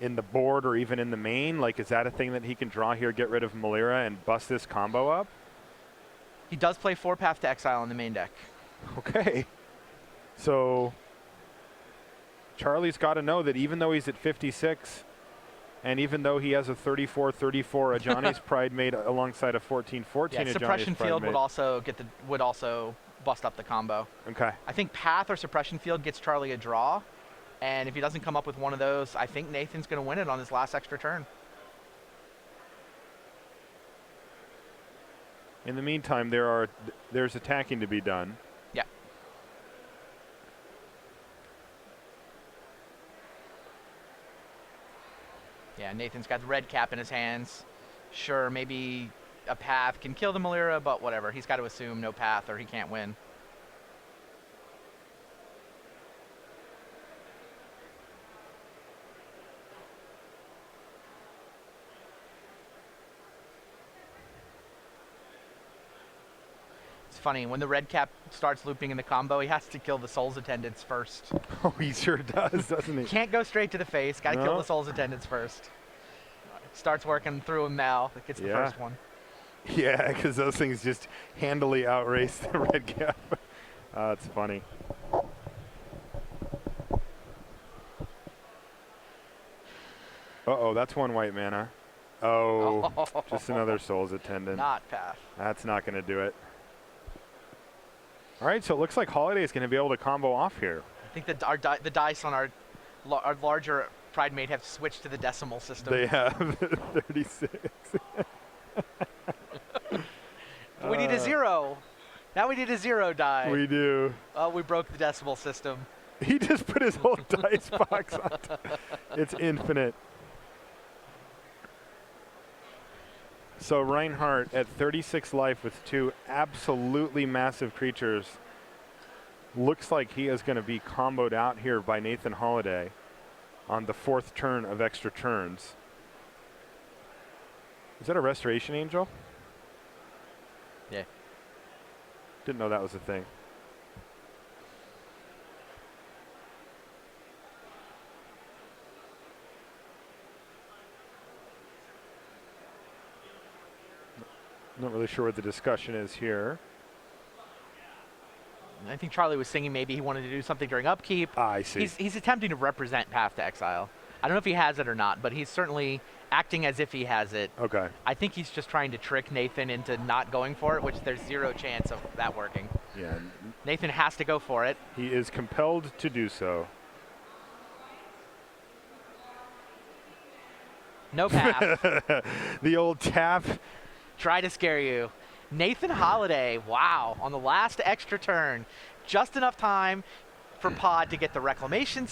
Speaker 1: in the board or even in the main? Like, is that a thing that he can draw here, get rid of Malira, and bust this combo up?
Speaker 2: He does play 4 Path to Exile in the main deck.
Speaker 1: Okay. So, Charlie's got to know that even though he's at 56, and even though he has a 34-34 Ajani's Pride Mate alongside a 14-14 Ajani's
Speaker 2: Suppression
Speaker 1: Pride
Speaker 2: Field
Speaker 1: Mate.
Speaker 2: would also bust up the combo.
Speaker 1: Okay.
Speaker 2: I think Path or Suppression Field gets Charlie a draw, and if he doesn't come up with one of those, I think Nathan's going to win it on his last extra turn.
Speaker 1: In the meantime, there's attacking to be done.
Speaker 2: Yeah. Yeah, Nathan's got the Red Cap in his hands. Sure, maybe a Path can kill the Malira, but whatever. He's got to assume no Path or he can't win. It's funny, when the Red Cap starts looping in the combo, he has to kill the Soul's Attendants first.
Speaker 1: Oh, he sure does, doesn't he?
Speaker 2: Can't go straight to the face. Got to kill
Speaker 1: No.
Speaker 2: the Soul's Attendants first. Starts working through him now. That gets the
Speaker 1: Yeah.
Speaker 2: first one.
Speaker 1: Yeah, because those things just handily outrace the Red Cap. It's funny. Uh-oh, that's one white mana. Oh, just another Soul's Attendant.
Speaker 2: Not path.
Speaker 1: That's not going to do it. All right, so it looks like Holiday is going to be able to combo off here.
Speaker 2: I think that the dice on our larger Pride Mate have switched to the decimal system.
Speaker 1: They have 36.
Speaker 2: We need a 0. Now we need a 0 die.
Speaker 1: We do.
Speaker 2: Oh, we broke the decimal system.
Speaker 1: He just put his whole dice box on top. It's infinite. So Reinhardt at 36 life with 2 absolutely massive creatures. Looks like he is going to be comboed out here by Nathan Holiday on the 4th turn of extra turns. Is that a Restoration Angel?
Speaker 2: Yeah.
Speaker 1: Didn't know that was a thing. Not really sure what the discussion is here.
Speaker 2: I think Charlie was singing maybe he wanted to do something during upkeep.
Speaker 1: I see.
Speaker 2: He's attempting to represent Path to Exile. I don't know if he has it or not, but he's certainly acting as if he has it.
Speaker 1: Okay.
Speaker 2: I think he's just trying to trick Nathan into not going for it, which there's 0 chance of that working.
Speaker 1: Yeah.
Speaker 2: Nathan has to go for it.
Speaker 1: He is compelled to do so.
Speaker 2: No path.
Speaker 1: The old tap.
Speaker 2: Try to scare you. Nathan Holiday, wow, on the last extra turn. Just enough time for Pod to get the Reclamation